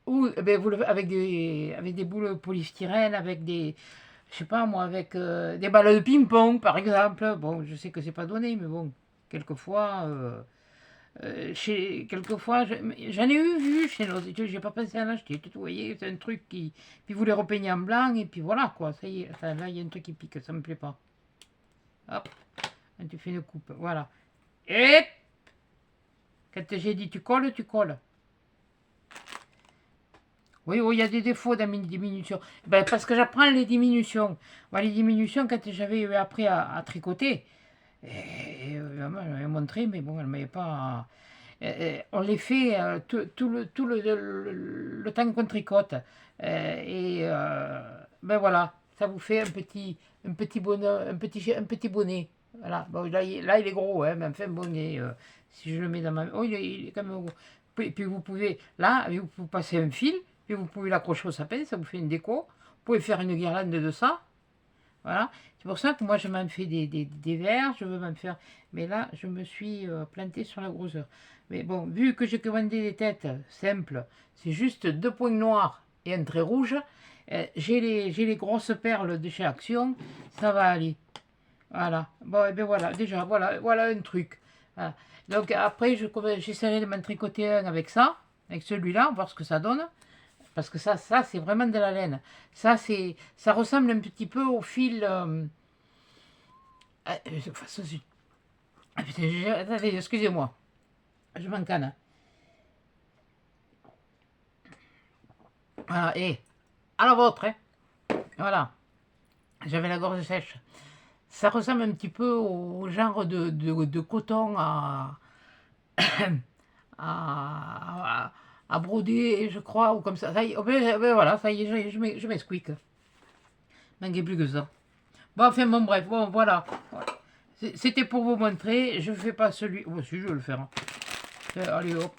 [SPEAKER 1] ou ben, vous avec des boules polystyrène, avec des... Je sais pas moi, avec des balles de ping-pong, par exemple. Bon, je sais que c'est pas donné, mais bon, quelquefois... quelquefois, j'en ai eu vu chez nos études, j'ai pas pensé à l'acheter. Vous voyez, c'est un truc qui... Puis vous les repeignez en blanc, et puis voilà, quoi. Ça y est, enfin, là, il y a un truc qui pique, ça me plaît pas. Hop, tu fais une coupe, voilà. Et quand j'ai dit tu colles, tu colles. Oui, oui, il y a des défauts dans mes diminutions. Ben, parce que j'apprends les diminutions. Ben, les diminutions, quand j'avais appris à tricoter, elle m'avait montré, mais bon, elle ne m'avait pas... on les fait tout le temps qu'on tricote. Ben voilà, ça vous fait un petit bonnet. Un petit bonnet. Voilà. Bon, là, il est gros, hein, mais enfin, bonnet. Si je le mets dans ma... Oh, il est quand même gros. Puis vous pouvez, là, vous passez un fil, puis vous pouvez l'accrocher au sapin, ça vous fait une déco. Vous pouvez faire une guirlande de ça. Voilà. C'est pour ça que moi, je m'en fais des verres, je veux m'en faire... Mais là, je me suis planté sur la grosseur. Mais bon, vu que j'ai commandé des têtes simples, c'est juste 2 points noirs et un trait rouge, j'ai les grosses perles de chez Action, ça va aller. Voilà. Bon, et bien voilà, déjà, voilà un truc. Voilà. Donc après, j'essaierai de m'en tricoter un avec ça, avec celui-là, voir ce que ça donne. Parce que ça c'est vraiment de la laine. Ça ressemble un petit peu au fil... attendez, excusez-moi. Je m'encane. Voilà, et à la vôtre, hein. Voilà. J'avais la gorge sèche. Ça ressemble un petit peu au genre de coton à broder, je crois, ou comme ça. Ça y est, ben voilà, ça y est, je m'explique. Manquez plus que ça. Bon, enfin, bon, bref, bon, voilà. C'était pour vous montrer. Je ne fais pas celui... Oh, si, je vais le faire. Hein. Allez, hop.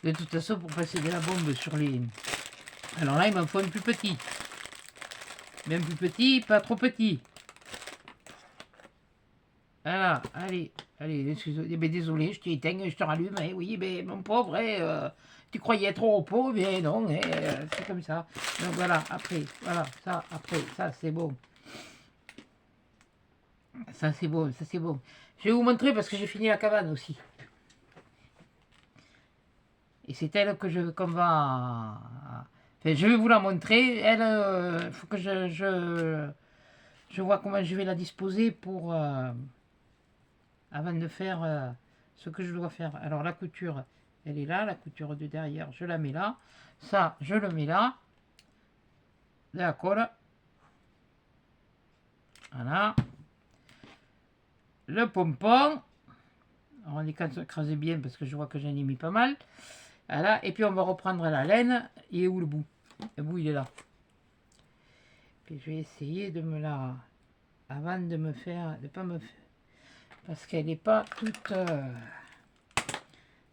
[SPEAKER 1] De toute façon, pour passer de la bombe sur les... Alors là, il m'en faut un plus petit. Même plus petit, pas trop petit. Voilà, allez, excusez-moi, désolé, je t'éteins, je te rallume, hein, oui, mais mon pauvre, tu croyais être au repos, mais non, c'est comme ça. Donc voilà, après, voilà, ça c'est bon. Ça c'est bon, ça c'est bon. Je vais vous montrer parce que j'ai fini la cabane aussi. Et c'est elle que qu'on va... Enfin, je vais vous la montrer. Elle, il faut que je vois comment je vais la disposer pour... avant de faire ce que je dois faire. Alors la couture, elle est là, la couture de derrière, je la mets là. Ça, je le mets là. La colle. Voilà. Le pompon. On écrase bien parce que je vois que j'en ai mis pas mal. Voilà. Et puis on va reprendre la laine. Il est où le bout? Le bout, il est là. Puis je vais essayer de me la... Avant de me faire... De pas me faire... Parce qu'elle n'est pas toute...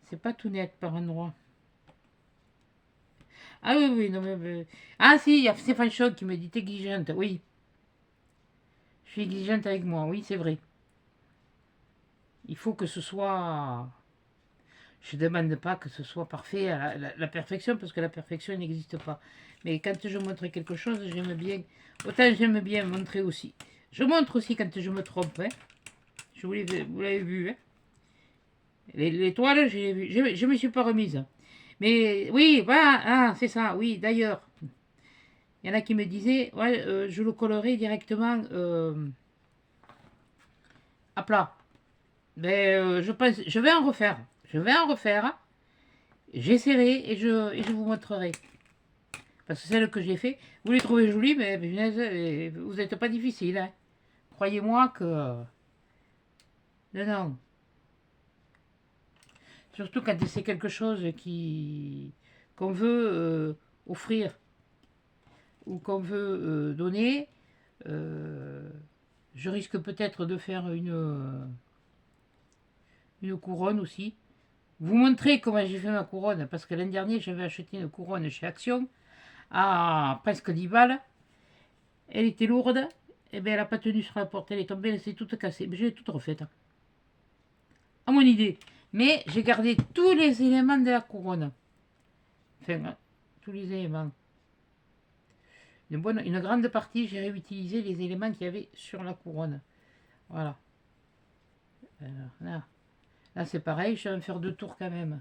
[SPEAKER 1] C'est pas tout net par endroit. Ah oui, oui, non mais... Ah si, il y a Stéphane Choc qui me dit exigeante, oui. Je suis exigeante avec moi, oui, c'est vrai. Il faut que ce soit... Je ne demande pas que ce soit parfait à la perfection, parce que la perfection n'existe pas. Mais quand je montre quelque chose, j'aime bien. Autant j'aime bien montrer aussi. Je montre aussi quand je me trompe. Hein. Vous l'avez vu. Hein. Les toiles, je ne me suis pas remise. Mais oui, voilà, ah, c'est ça, oui, d'ailleurs. Il y en a qui me disaient, ouais, je le colorerai directement à plat. Mais je pense, je vais en refaire. Je vais en refaire. J'essaierai et je vous montrerai. Parce que celle que j'ai fait, vous les trouvez jolies, mais punaise, vous n'êtes pas difficile. Hein. Croyez-moi que... non, non. Surtout quand c'est quelque chose qui qu'on veut offrir ou qu'on veut donner, je risque peut-être de faire une couronne aussi. Vous montrer comment j'ai fait ma couronne, parce que l'an dernier, j'avais acheté une couronne chez Action à presque 10 balles. Elle était lourde, et bien elle n'a pas tenu sur la porte, elle est tombée, elle s'est toute cassée. Mais je l'ai toute refaite. À mon idée. Mais j'ai gardé tous les éléments de la couronne. Enfin, tous les éléments. Une grande partie, j'ai réutilisé les éléments qu'il y avait sur la couronne. Voilà. Alors, là c'est pareil, je vais en faire 2 tours quand même.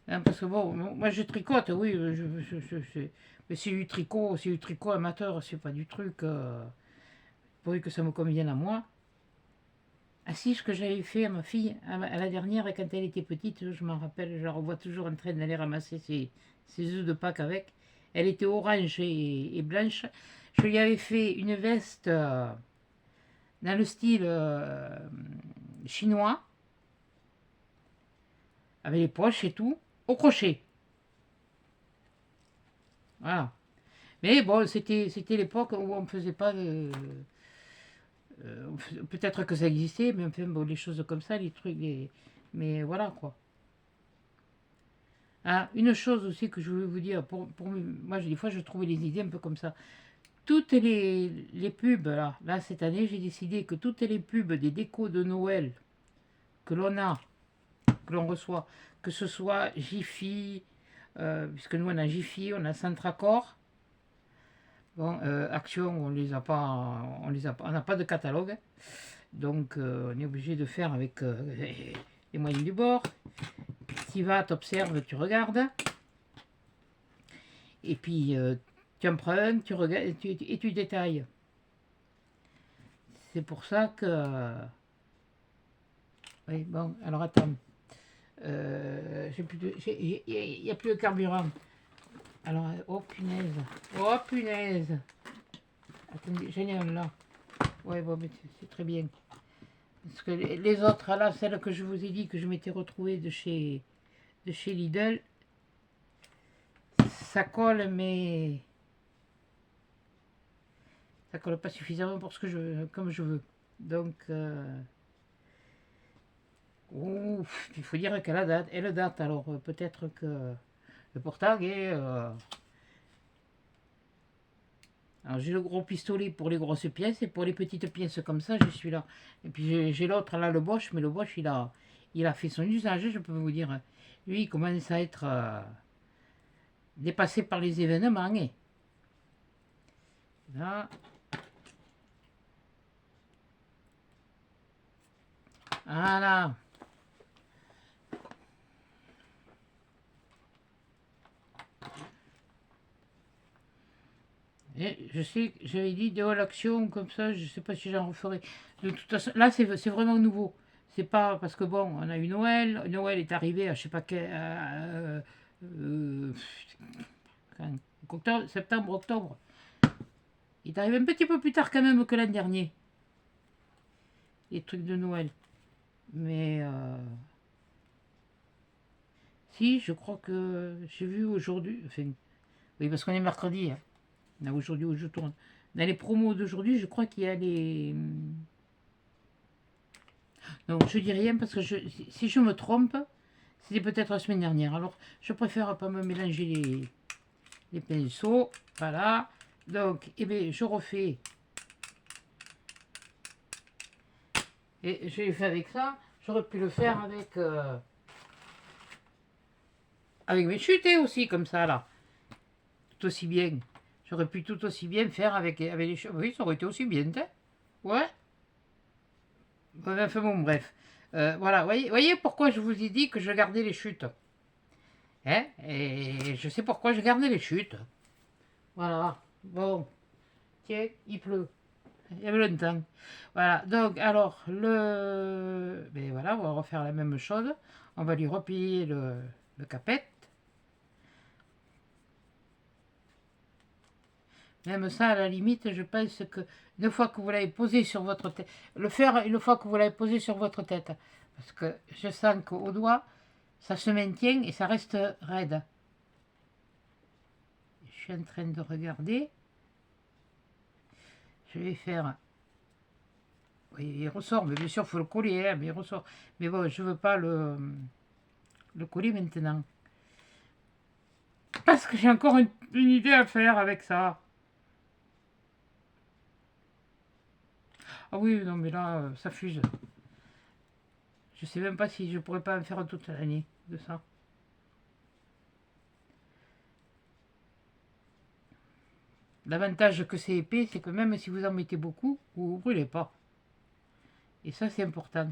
[SPEAKER 1] Hein, parce que bon, moi je tricote, oui, mais c'est du tricot amateur, c'est pas du truc pour que ça me convienne à moi. Ah si, ce que j'avais fait à ma fille, à la dernière, quand elle était petite, je m'en rappelle, je la revois toujours en train d'aller ramasser ses œufs de Pâques avec. Elle était orange et blanche. Je lui avais fait une veste dans le style chinois, avec les poches et tout, au crochet. Voilà. Mais bon, c'était l'époque où on ne faisait pas de... peut-être que ça existait, mais enfin, bon, les choses comme ça, les trucs, mais voilà quoi. Ah, une chose aussi que je voulais vous dire, moi des fois je trouvais les idées un peu comme ça. Toutes les pubs, là cette année j'ai décidé que toutes les pubs des décos de Noël que l'on a, que l'on reçoit, que ce soit Jiffy, puisque nous on a Jiffy, on a Centracor, bon, Action on les a pas, on n'a pas de catalogue, donc on est obligé de faire avec les moyens du bord. Tu vas, t'observes, tu regardes. Et puis, tu empruntes, tu regardes et tu détailles. C'est pour ça que... Oui, bon, alors attends. Il n'y a plus de carburant. Alors, oh punaise. Oh punaise. Attendez, j'en ai un là. Ouais, bon, mais c'est très bien. Parce que les autres, là, celles que je vous ai dit que je m'étais retrouvée de chez Lidl, ça colle, mais ça colle pas suffisamment pour ce que comme je veux. Donc, il faut dire qu'elle date. Elle date, alors peut-être que le portable est... alors j'ai le gros pistolet pour les grosses pièces et pour les petites pièces comme ça, je suis là. Et puis j'ai l'autre là, le Bosch, mais le Bosch il a fait son usage, je peux vous dire. Lui, il commence à être dépassé par les événements. Hein. Là. Voilà. Et je sais, j'avais dit de l'action comme ça, je sais pas si j'en referai. De toute façon, là c'est vraiment nouveau. C'est pas parce que bon, on a eu Noël. Noël est arrivé à je sais pas quel. Octobre, septembre, octobre. Il est arrivé un petit peu plus tard quand même que l'an dernier. Les trucs de Noël. Mais si, je crois que j'ai vu aujourd'hui. Enfin, oui, parce qu'on est mercredi. Hein. Là, aujourd'hui où je tourne. Dans les promos d'aujourd'hui, je crois qu'il y a les... Non, je dis rien parce que si je me trompe, c'était peut-être la semaine dernière. Alors, je préfère pas me mélanger les pinceaux. Voilà. Donc, eh bien, je refais Et je l'ai fait avec ça. J'aurais pu le faire avec mes chutes aussi, comme ça, là. Tout aussi bien. J'aurais pu tout aussi bien faire avec les chutes. Oui, ça aurait été aussi bien, t'sais. Ouais. Enfin bon, bref. Voilà, voyez pourquoi je vous ai dit que je gardais les chutes. Hein? Et je sais pourquoi je gardais les chutes. Voilà. Bon. Tiens, il pleut. Il y avait longtemps. Voilà, donc alors, ben voilà, on va refaire la même chose. On va lui replier le capette. Même ça, à la limite, je pense que une fois que vous l'avez posé sur votre tête, le faire une fois que vous l'avez posé sur votre tête. Parce que je sens qu'au doigt, ça se maintient et ça reste raide. Je suis en train de regarder. Je vais faire... Oui, il ressort, mais bien sûr, il faut le coller, hein, mais il ressort. Mais bon, je ne veux pas le coller maintenant. Parce que j'ai encore une idée à faire avec ça. Ah oui, non, mais là, ça fuse. Je sais même pas si je pourrais pas en faire toute l'année de ça. L'avantage que c'est épais, c'est que même si vous en mettez beaucoup, vous ne vous brûlez pas. Et ça, c'est important.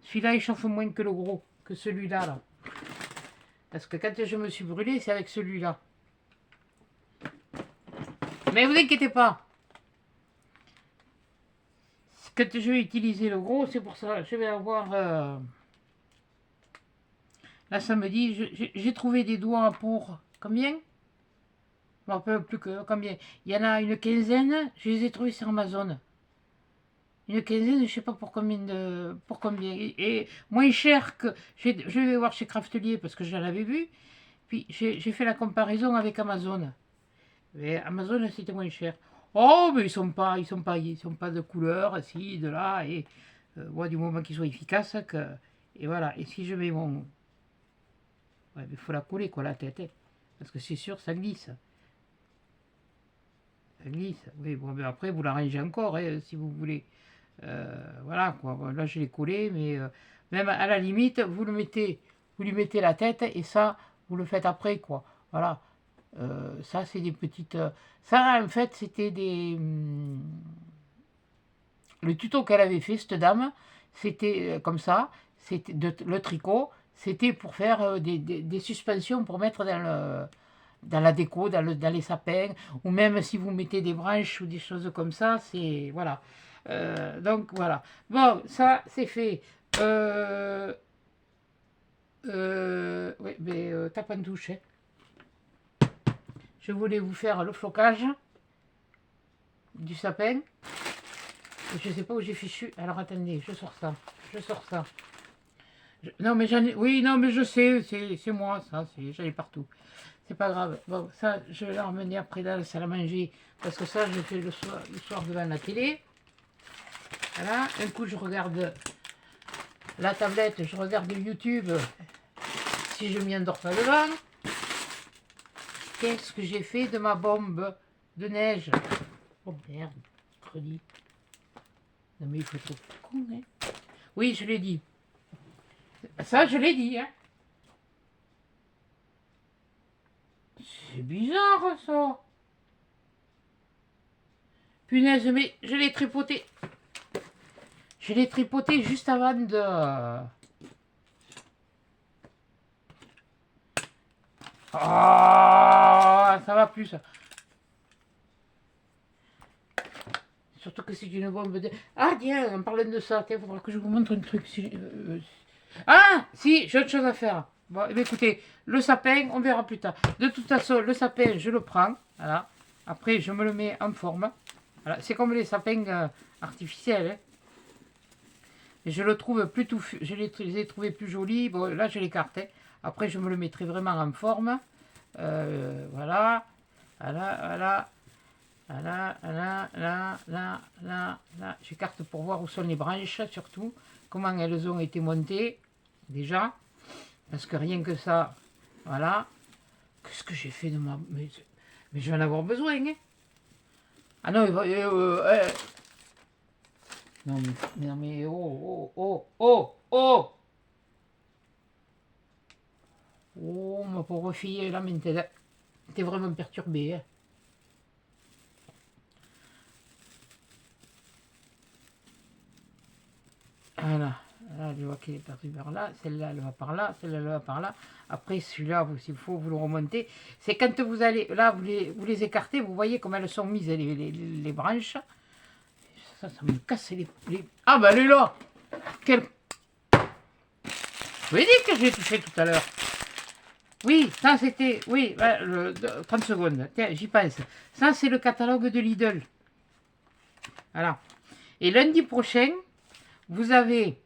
[SPEAKER 1] Celui-là, il chauffe moins que le gros, que celui-là, là. Parce que quand je me suis brûlé, c'est avec celui-là. Mais vous inquiétez pas. Quand je vais utiliser le gros, c'est pour ça. Je vais avoir... Là, samedi, j'ai trouvé des doigts pour... Combien? Je ne me rappelle plus que combien. Il y en a une quinzaine. Je les ai trouvés sur Amazon. Une quinzaine, je ne sais pas pour combien. Pour combien. Et moins cher que... Je vais voir chez Craftelier parce que je l'avais vu. Puis j'ai fait la comparaison avec Amazon. Et Amazon, c'était moins cher. Oh, mais ils sont pas de couleur, ci, de là. Et moi, du moment qu'ils soient efficaces, et voilà. Et si je mets mon... Ouais, il faut la coller, quoi, la tête. Hein. Parce que c'est sûr, ça glisse. Ça glisse. Oui, bon, mais après, vous l'arrangez encore, hein, si vous voulez. Voilà, quoi. Bon, là, je l'ai collé, mais même à la limite, vous lui mettez la tête, et ça, vous le faites après, quoi. Voilà. Ça, c'est des petites... ça, en fait, c'était des... le tuto qu'elle avait fait, cette dame, c'était comme ça. C'était le tricot. C'était pour faire des suspensions pour mettre dans la déco, dans les sapins. Ou même si vous mettez des branches ou des choses comme ça, c'est... Voilà. Donc, voilà. Bon, ça, c'est fait. Oui, mais tape en touche, hein. Je voulais vous faire le flocage du sapin. Je ne sais pas où j'ai fichu. Alors attendez, je sors ça. Je sors ça. Non mais j'en ai... Oui, non mais je sais, c'est moi ça. J'en ai partout. C'est pas grave. Bon, ça, je vais l'emmener après dans la salle à manger. Parce que ça, je fais le soir devant la télé. Voilà. Un coup, je regarde la tablette. Je regarde YouTube. Si je m'y endors pas devant. Qu'est-ce que j'ai fait de ma bombe de neige? Oh merde, crédit. Non mais il faut être con, hein. Oui, je l'ai dit. Ça, je l'ai dit, hein. C'est bizarre, ça. Punaise, mais je l'ai tripoté. Je l'ai tripoté juste avant de... Ah, ça va plus, ça. Surtout que c'est une bombe de... Ah, tiens, en parlant de ça, il faudra que je vous montre un truc. Ah, si, j'ai autre chose à faire. Bon, eh bien, écoutez, le sapin, on verra plus tard. De toute façon, le sapin, je le prends. Voilà. Après, je me le mets en forme. Voilà. C'est comme les sapins artificiels. Hein. Je le trouve plus tout... Je les ai trouvés plus jolis. Bon, là, je l'écarte. Hein. Après, je me le mettrai vraiment en forme. Voilà. Voilà, voilà. Là, là, là, là, là, là. J'écarte pour voir où sont les branches, surtout. Comment elles ont été montées, déjà. Parce que rien que ça, voilà. Qu'est-ce que j'ai fait de ma... Mais je vais en avoir besoin, hein. Ah non, Non, mais, oh, oh, oh, oh, oh! Oh, ma pauvre fille, là, mais t'es vraiment perturbée, hein. Voilà. Là, je vois qu'il est parti par là. Celle-là, elle va par là. Celle-là, elle va par là. Après, celui-là, s'il faut, vous le remontez. C'est quand vous allez... Là, vous les écartez. Vous voyez comme elles sont mises, les branches. Ça me casse les... Ah, ben, elle est là. Quel... Je vous ai dit que j'ai touché tout à l'heure. Oui, ça, c'était... Oui, 30 secondes. Tiens, j'y pense. Ça, c'est le catalogue de Lidl. Voilà. Et lundi prochain, vous avez...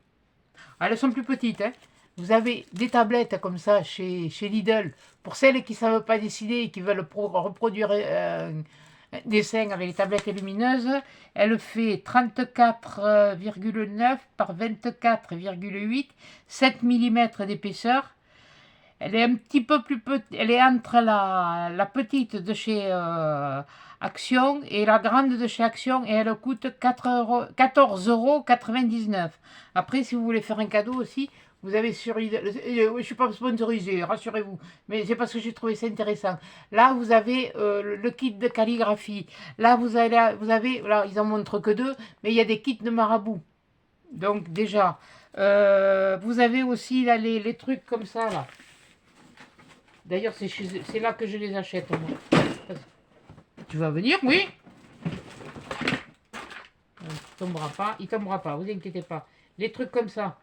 [SPEAKER 1] Elles sont plus petites, hein. Vous avez des tablettes comme ça chez Lidl. Pour celles qui ne savent pas dessiner et qui veulent reproduire un dessin avec les tablettes lumineuses, elle fait 34,9 par 24,8, 7 mm d'épaisseur. Elle est un petit peu plus petite, elle est entre la petite de chez Action et la grande de chez Action et elle coûte 14,99 €. Après, si vous voulez faire un cadeau aussi, vous avez sur Lidl. Je ne suis pas sponsorisé, rassurez-vous, mais c'est parce que j'ai trouvé ça intéressant. Là, vous avez le kit de calligraphie. Là, vous avez, là, ils en montrent que deux, mais il y a des kits de marabout. Donc, déjà, vous avez aussi là, les trucs comme ça, là. D'ailleurs, c'est là que je les achète, moi. Tu vas venir, oui? Il tombera pas, vous inquiétez pas. Les trucs comme ça.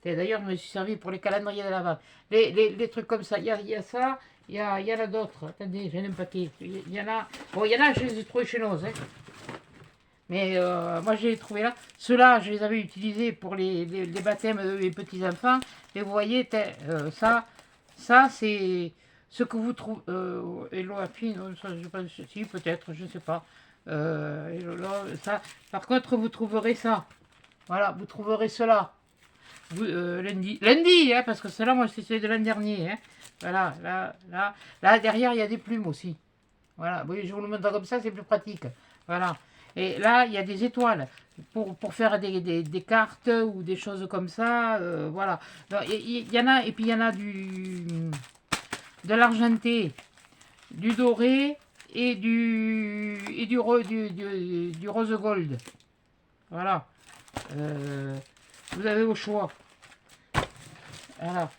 [SPEAKER 1] D'ailleurs, je me suis servi pour les calendriers de l'Avent. Les trucs comme ça, il y a ça, il y en a d'autres. Attendez, j'ai un paquet. Il y en a, bon, il y en a, je les ai trouvés chez nous, hein. Mais moi, je les ai trouvés là. Ceux-là, je les avais utilisés pour les baptêmes de mes petits-enfants. Et vous voyez, ça c'est ce que vous trouvez. Hello Happy, non, ça, je pense, si, peut-être, je ne sais pas. Ça. Par contre, vous trouverez ça. Voilà, vous trouverez cela. Lundi, hein, parce que cela, moi, c'est celui de l'an dernier. Hein. Voilà, là, derrière, il y a des plumes aussi. Voilà, oui, je vous le montre comme ça, c'est plus pratique. Voilà. Et là, il y a des étoiles pour faire des cartes ou des choses comme ça. Voilà. Il y en a, et puis il y en a de l'argenté, du doré et du rose gold. Voilà. Vous avez au choix. Voilà.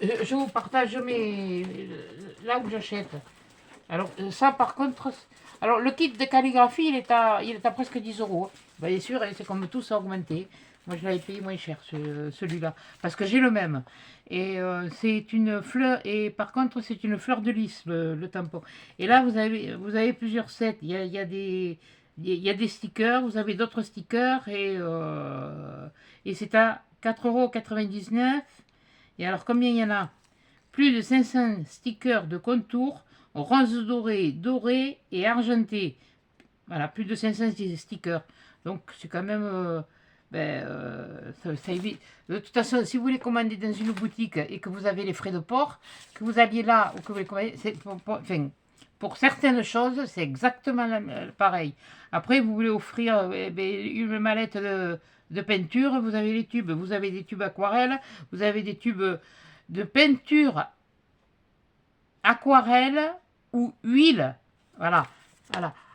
[SPEAKER 1] Je vous partage là où j'achète. Alors ça par contre, alors le kit de calligraphie il est à presque 10 €. Bien sûr, c'est comme tout ça a augmenté. Moi je l'avais payé moins cher celui-là parce que j'ai le même. Et c'est une fleur et par contre c'est une fleur de lys le tampon. Et là vous avez plusieurs sets. Il y a des stickers, vous avez d'autres stickers et c'est à 4,99 €. Et alors combien il y en a? Plus de 500 stickers de contour rose doré, doré et argenté. Voilà, plus de 500 stickers. Donc c'est quand même... ça évite. De toute façon, si vous les commandez dans une boutique et que vous avez les frais de port, que vous alliez là ou que vous les commandez, pour certaines choses, c'est exactement pareil. Après, vous voulez offrir une mallette de peinture, vous avez les tubes. Vous avez des tubes aquarelles, vous avez des tubes de peinture aquarelle ou huile. Voilà.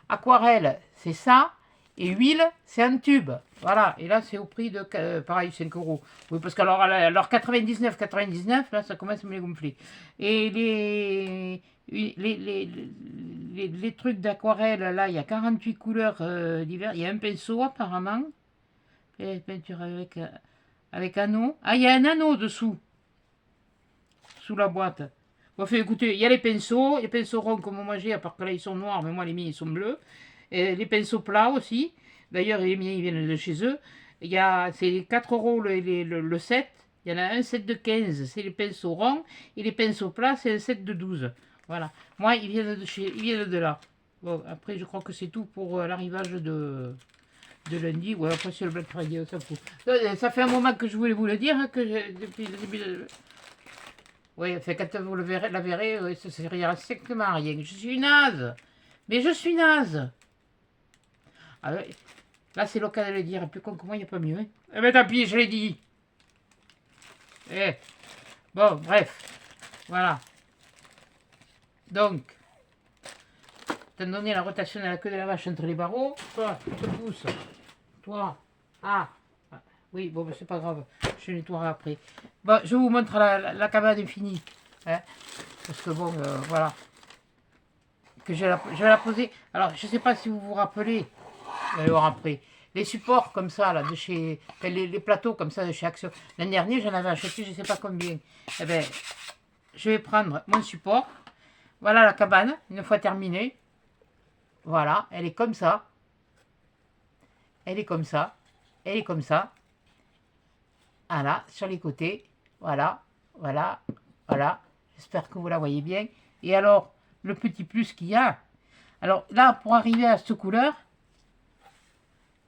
[SPEAKER 1] Aquarelle, c'est ça. Et huile, c'est un tube. Voilà. Et là, c'est au prix de, pareil, 5 €. Oui, parce que alors 99, là, ça commence à me les gonfler. Et les trucs d'aquarelle, là, il y a 48 couleurs diverses. Il y a un pinceau, apparemment. Et peinture avec anneau. Ah, il y a un anneau dessous. Sous la boîte. Bon, fait, écoutez, il y a les pinceaux ronds comme moi j'ai, à part que là ils sont noirs, mais moi les miens ils sont bleus. Et les pinceaux plats aussi. D'ailleurs, les miens ils viennent de chez eux. C'est 4 € le set. Il y en a un set de 15, c'est les pinceaux ronds. Et les pinceaux plats, c'est un set de 12. Voilà. Moi, ils viennent de là. Bon, après, je crois que c'est tout pour l'arrivage de lundi. Ouais, après, c'est le Black Friday, ça fout. Ça fait un moment que je voulais vous le dire, hein, depuis le début de... Oui, quand vous la verrez, ça servira strictement à rien. Je suis naze. Mais je suis naze. Ah, Là, c'est l'occasion de le dire. Plus con que moi, il n'y a pas mieux. Hein. Eh ben, tant pis, je l'ai dit. Eh. Bon, bref. Voilà. Donc, étant donné la rotation de la queue de la vache entre les barreaux, toi, tu te pousses. Toi, ah. Oui, bon, ben, c'est pas grave. Je nettoierai après. Bon, je vous montre la cabane finie. Hein, parce que bon, voilà. Que je vais la poser. Alors, je sais pas si vous vous rappelez, après, les supports comme ça, là, de chez. Enfin, les plateaux comme ça de chez Action. L'année dernière, j'en avais acheté, je sais pas combien. Eh ben, je vais prendre mon support. Voilà la cabane, une fois terminée. Voilà, elle est comme ça. Elle est comme ça. Elle est comme ça. Voilà, sur les côtés. Voilà, voilà, voilà. J'espère que vous la voyez bien. Et alors, le petit plus qu'il y a. Alors là, pour arriver à cette couleur,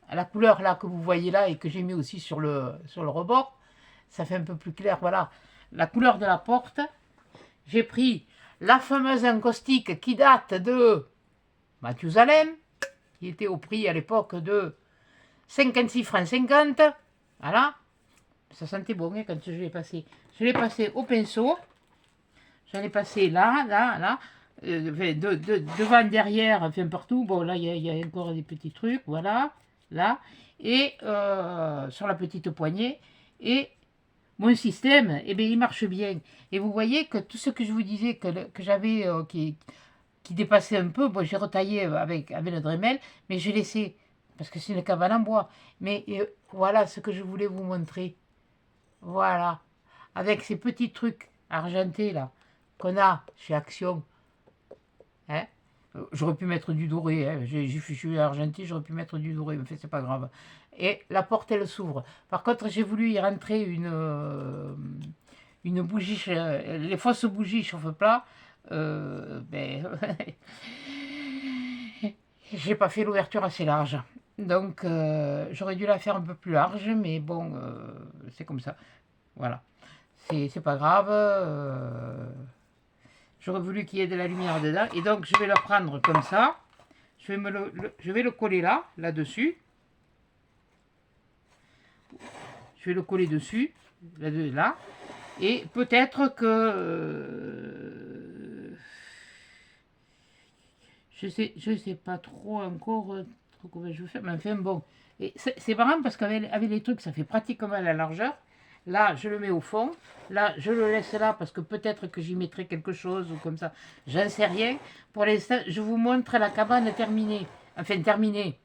[SPEAKER 1] à la couleur là que vous voyez là et que j'ai mis aussi sur le rebord, ça fait un peu plus clair. Voilà, la couleur de la porte. J'ai pris la fameuse encaustique qui date de Mathusalem, qui était au prix à l'époque de 56 francs 50. Voilà. Ça sentait bon hein, quand je l'ai passé. Je l'ai passé au pinceau. J'en ai passé là, là, là. Devant, derrière, enfin partout. Bon, là, il y a encore des petits trucs. Voilà. Là. Et sur la petite poignée. Et mon système, eh bien, il marche bien. Et vous voyez que tout ce que je vous disais que j'avais qui dépassait un peu, bon, j'ai retaillé avec le Dremel, mais j'ai laissé, parce que c'est une cabane en bois. Mais voilà ce que je voulais vous montrer. Voilà. Avec ces petits trucs argentés là, qu'on a chez Action. Hein, j'aurais pu mettre du doré, hein. Je suis argenté, j'aurais pu mettre du doré, mais c'est pas grave. Et la porte, elle s'ouvre. Par contre, j'ai voulu y rentrer une bougie, les fausses bougies chauffe-plat. Ben, j'ai pas fait l'ouverture assez large. Donc, j'aurais dû la faire un peu plus large, mais bon, c'est comme ça. Voilà. C'est pas grave. J'aurais voulu qu'il y ait de la lumière dedans. Et donc, je vais le prendre comme ça. Je vais le coller là, là-dessus. Je vais le coller dessus, là. Et peut-être que... je sais pas trop encore comment je vais faire. Mais enfin, bon. Et c'est marrant parce qu'avec les trucs, ça fait pratiquement la largeur. Là, je le mets au fond. Là, je le laisse là parce que peut-être que j'y mettrai quelque chose ou comme ça. J'en sais rien. Pour l'instant, je vous montre la cabane terminée. Enfin, terminée.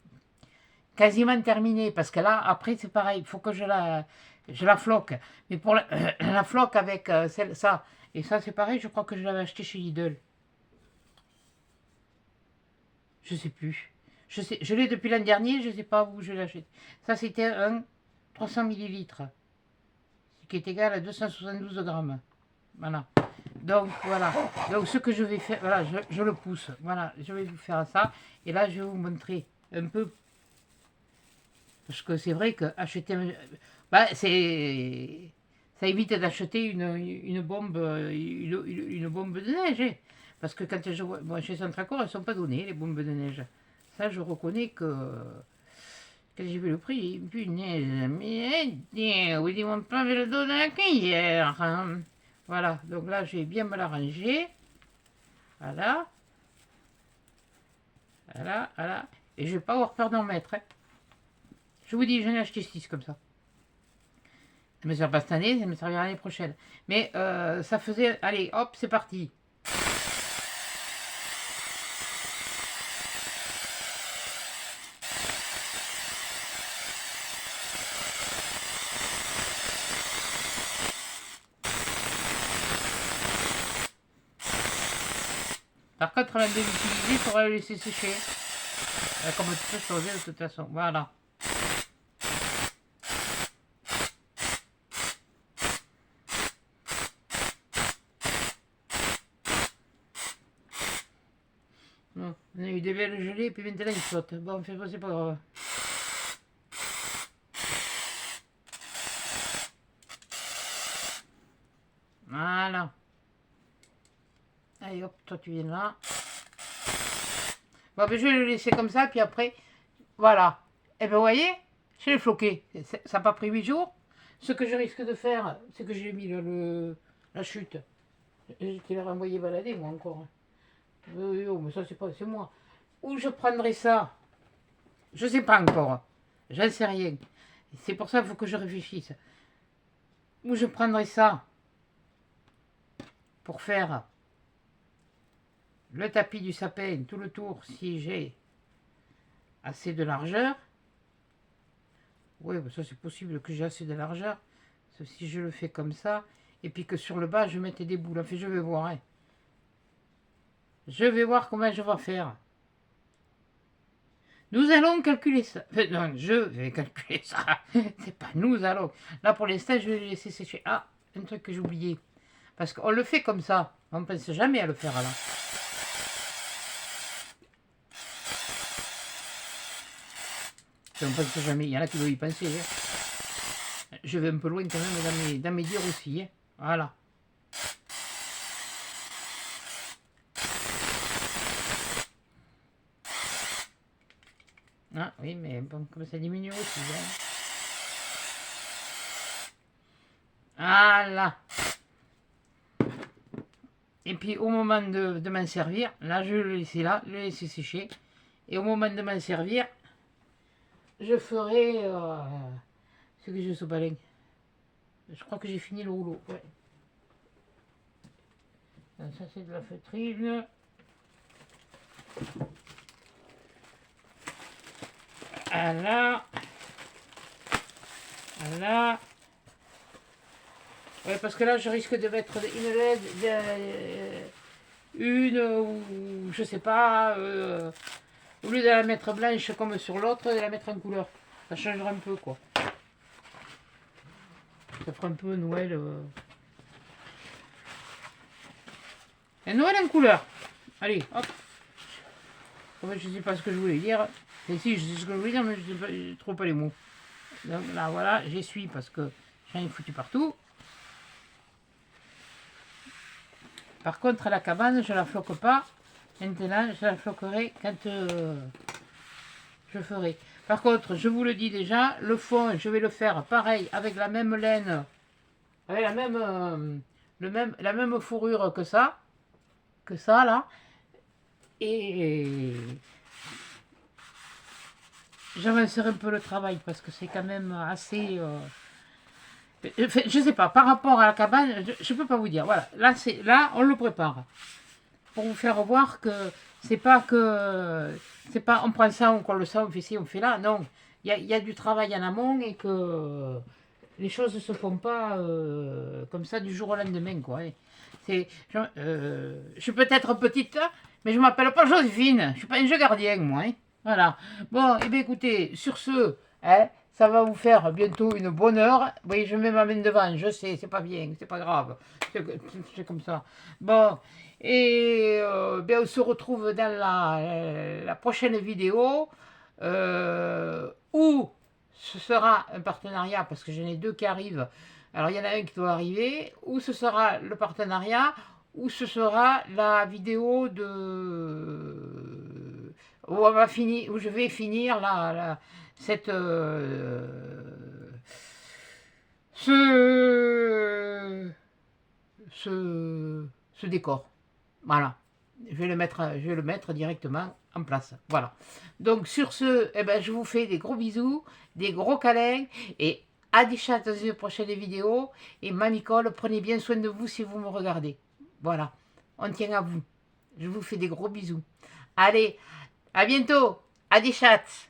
[SPEAKER 1] Quasiment terminée. Parce que là, après, c'est pareil. Il faut que je la floque. Mais pour la floque avec ça. Et ça, c'est pareil. Je crois que je l'avais acheté chez Lidl. Je sais plus. Je l'ai depuis l'an dernier. Je ne sais pas où je l'achète. Ça, c'était un 300 millilitres. Qui est égal à 272 grammes. Voilà. Donc, voilà. Donc, ce que je vais faire, voilà, je le pousse. Voilà, je vais vous faire ça. Et là, je vais vous montrer un peu. Parce que c'est vrai que acheter... Bah, c'est... Ça évite d'acheter une bombe une bombe de neige. Hein. Parce que quand je vois... Bon, chez Centracor, elles ne sont pas données, les bombes de neige. Ça, je reconnais que... Quand j'ai vu le prix, punaise, mais oui, ils m'ont pas le dos dans la cuillère. Hein. Voilà, donc là, je vais bien me l'arranger. Voilà. Voilà, voilà. Et je vais pas avoir peur d'en mettre. Hein. Je vous dis, j'en ai acheté 6 comme ça. Ça me sert pas cette année, ça me servira l'année prochaine. Mais ça faisait... Allez, hop, c'est parti. Par contre, avant de l'utiliser, il faudra le laisser sécher. Comme tu peux changer de toute façon. Voilà. Bon, on a eu des belles gelées, puis maintenant il saute. Bon, c'est pas grave. Voilà. Allez hop, toi tu viens là. Bon, ben, je vais le laisser comme ça, puis après, voilà. Et bien, vous voyez, je l'ai floqué. Ça n'a pas pris 8 jours. Ce que je risque de faire, c'est que j'ai mis la chute. Je te l'ai renvoyé balader, moi, encore. Mais ça, c'est moi. Où je prendrai ça? Je ne sais pas encore. J'en sais rien. C'est pour ça qu'il faut que je réfléchisse. Où je prendrai ça pour faire le tapis du sapin tout le tour si j'ai assez de largeur. Oui, ça c'est possible que j'ai assez de largeur. Si je le fais comme ça, et puis que sur le bas je mette des boules. Enfin, je vais voir. Hein. Je vais voir comment je vais faire. Nous allons calculer ça. Enfin, non, je vais calculer ça. C'est pas nous allons. Là, pour l'instant, je vais le laisser sécher. Ah, un truc que j'ai oublié. Parce qu'on le fait comme ça. On ne pense jamais à le faire là. On ne pense jamais. Il y en a qui doivent y penser. Hein. Je vais un peu loin quand même dans mes dires aussi. Hein. Voilà. Ah oui, mais bon, comme ça diminue aussi. Hein. Voilà. Et puis au moment de m'en servir, là je vais le laisser là, le laisser sécher. Et au moment de m'en servir, je ferai ce que j'ai sous baleine. Je crois que j'ai fini le rouleau. Ouais. Donc, ça c'est de la feutrine. Voilà. Voilà. Ouais, parce que là, je risque de mettre une LED, une ou je sais pas, au lieu de la mettre blanche comme sur l'autre, de la mettre en couleur. Ça changera un peu, quoi. Ça fera un peu Noël. Un Noël en couleur. Allez, hop. Je sais pas ce que je voulais dire. Et si, je sais ce que je voulais dire, mais je trouve pas les mots. Donc là, voilà, j'essuie parce que j'en ai foutu partout. Par contre, la cabane, je la floque pas. Maintenant, je la floquerai quand je ferai. Par contre, je vous le dis déjà, le fond, je vais le faire pareil, avec la même laine, avec la même fourrure que ça là. Et j'avancerai un peu le travail parce que c'est quand même assez... je sais pas, par rapport à la cabane, je peux pas vous dire. Voilà, là on le prépare. Pour vous faire voir que c'est pas on prend ça, on colle ça, on fait ci, on fait là. Non, il y a du travail en amont et que les choses ne se font pas comme ça du jour au lendemain, quoi. Hein. Je suis peut-être petite, mais je m'appelle pas Joséphine. Je suis pas un jeu gardien, moi. Hein. Voilà. Bon, et bien écoutez, sur ce, hein, ça va vous faire bientôt une bonne heure. Oui, je mets ma main devant, je sais, c'est pas bien, c'est pas grave. C'est comme ça. Bon, et bien on se retrouve dans la prochaine vidéo où ce sera un partenariat, parce que j'en ai deux qui arrivent. Alors il y en a un qui doit arriver, où ce sera le partenariat, où ce sera la vidéo où où je vais finir cette ce décor. Voilà. Je vais le mettre directement en place. Voilà. Donc sur ce, eh ben, je vous fais des gros bisous, des gros câlins et à des chats dans une prochaine vidéo. Et Mamicole, prenez bien soin de vous si vous me regardez. Voilà. On tient à vous. Je vous fais des gros bisous. Allez, à bientôt. À des chats.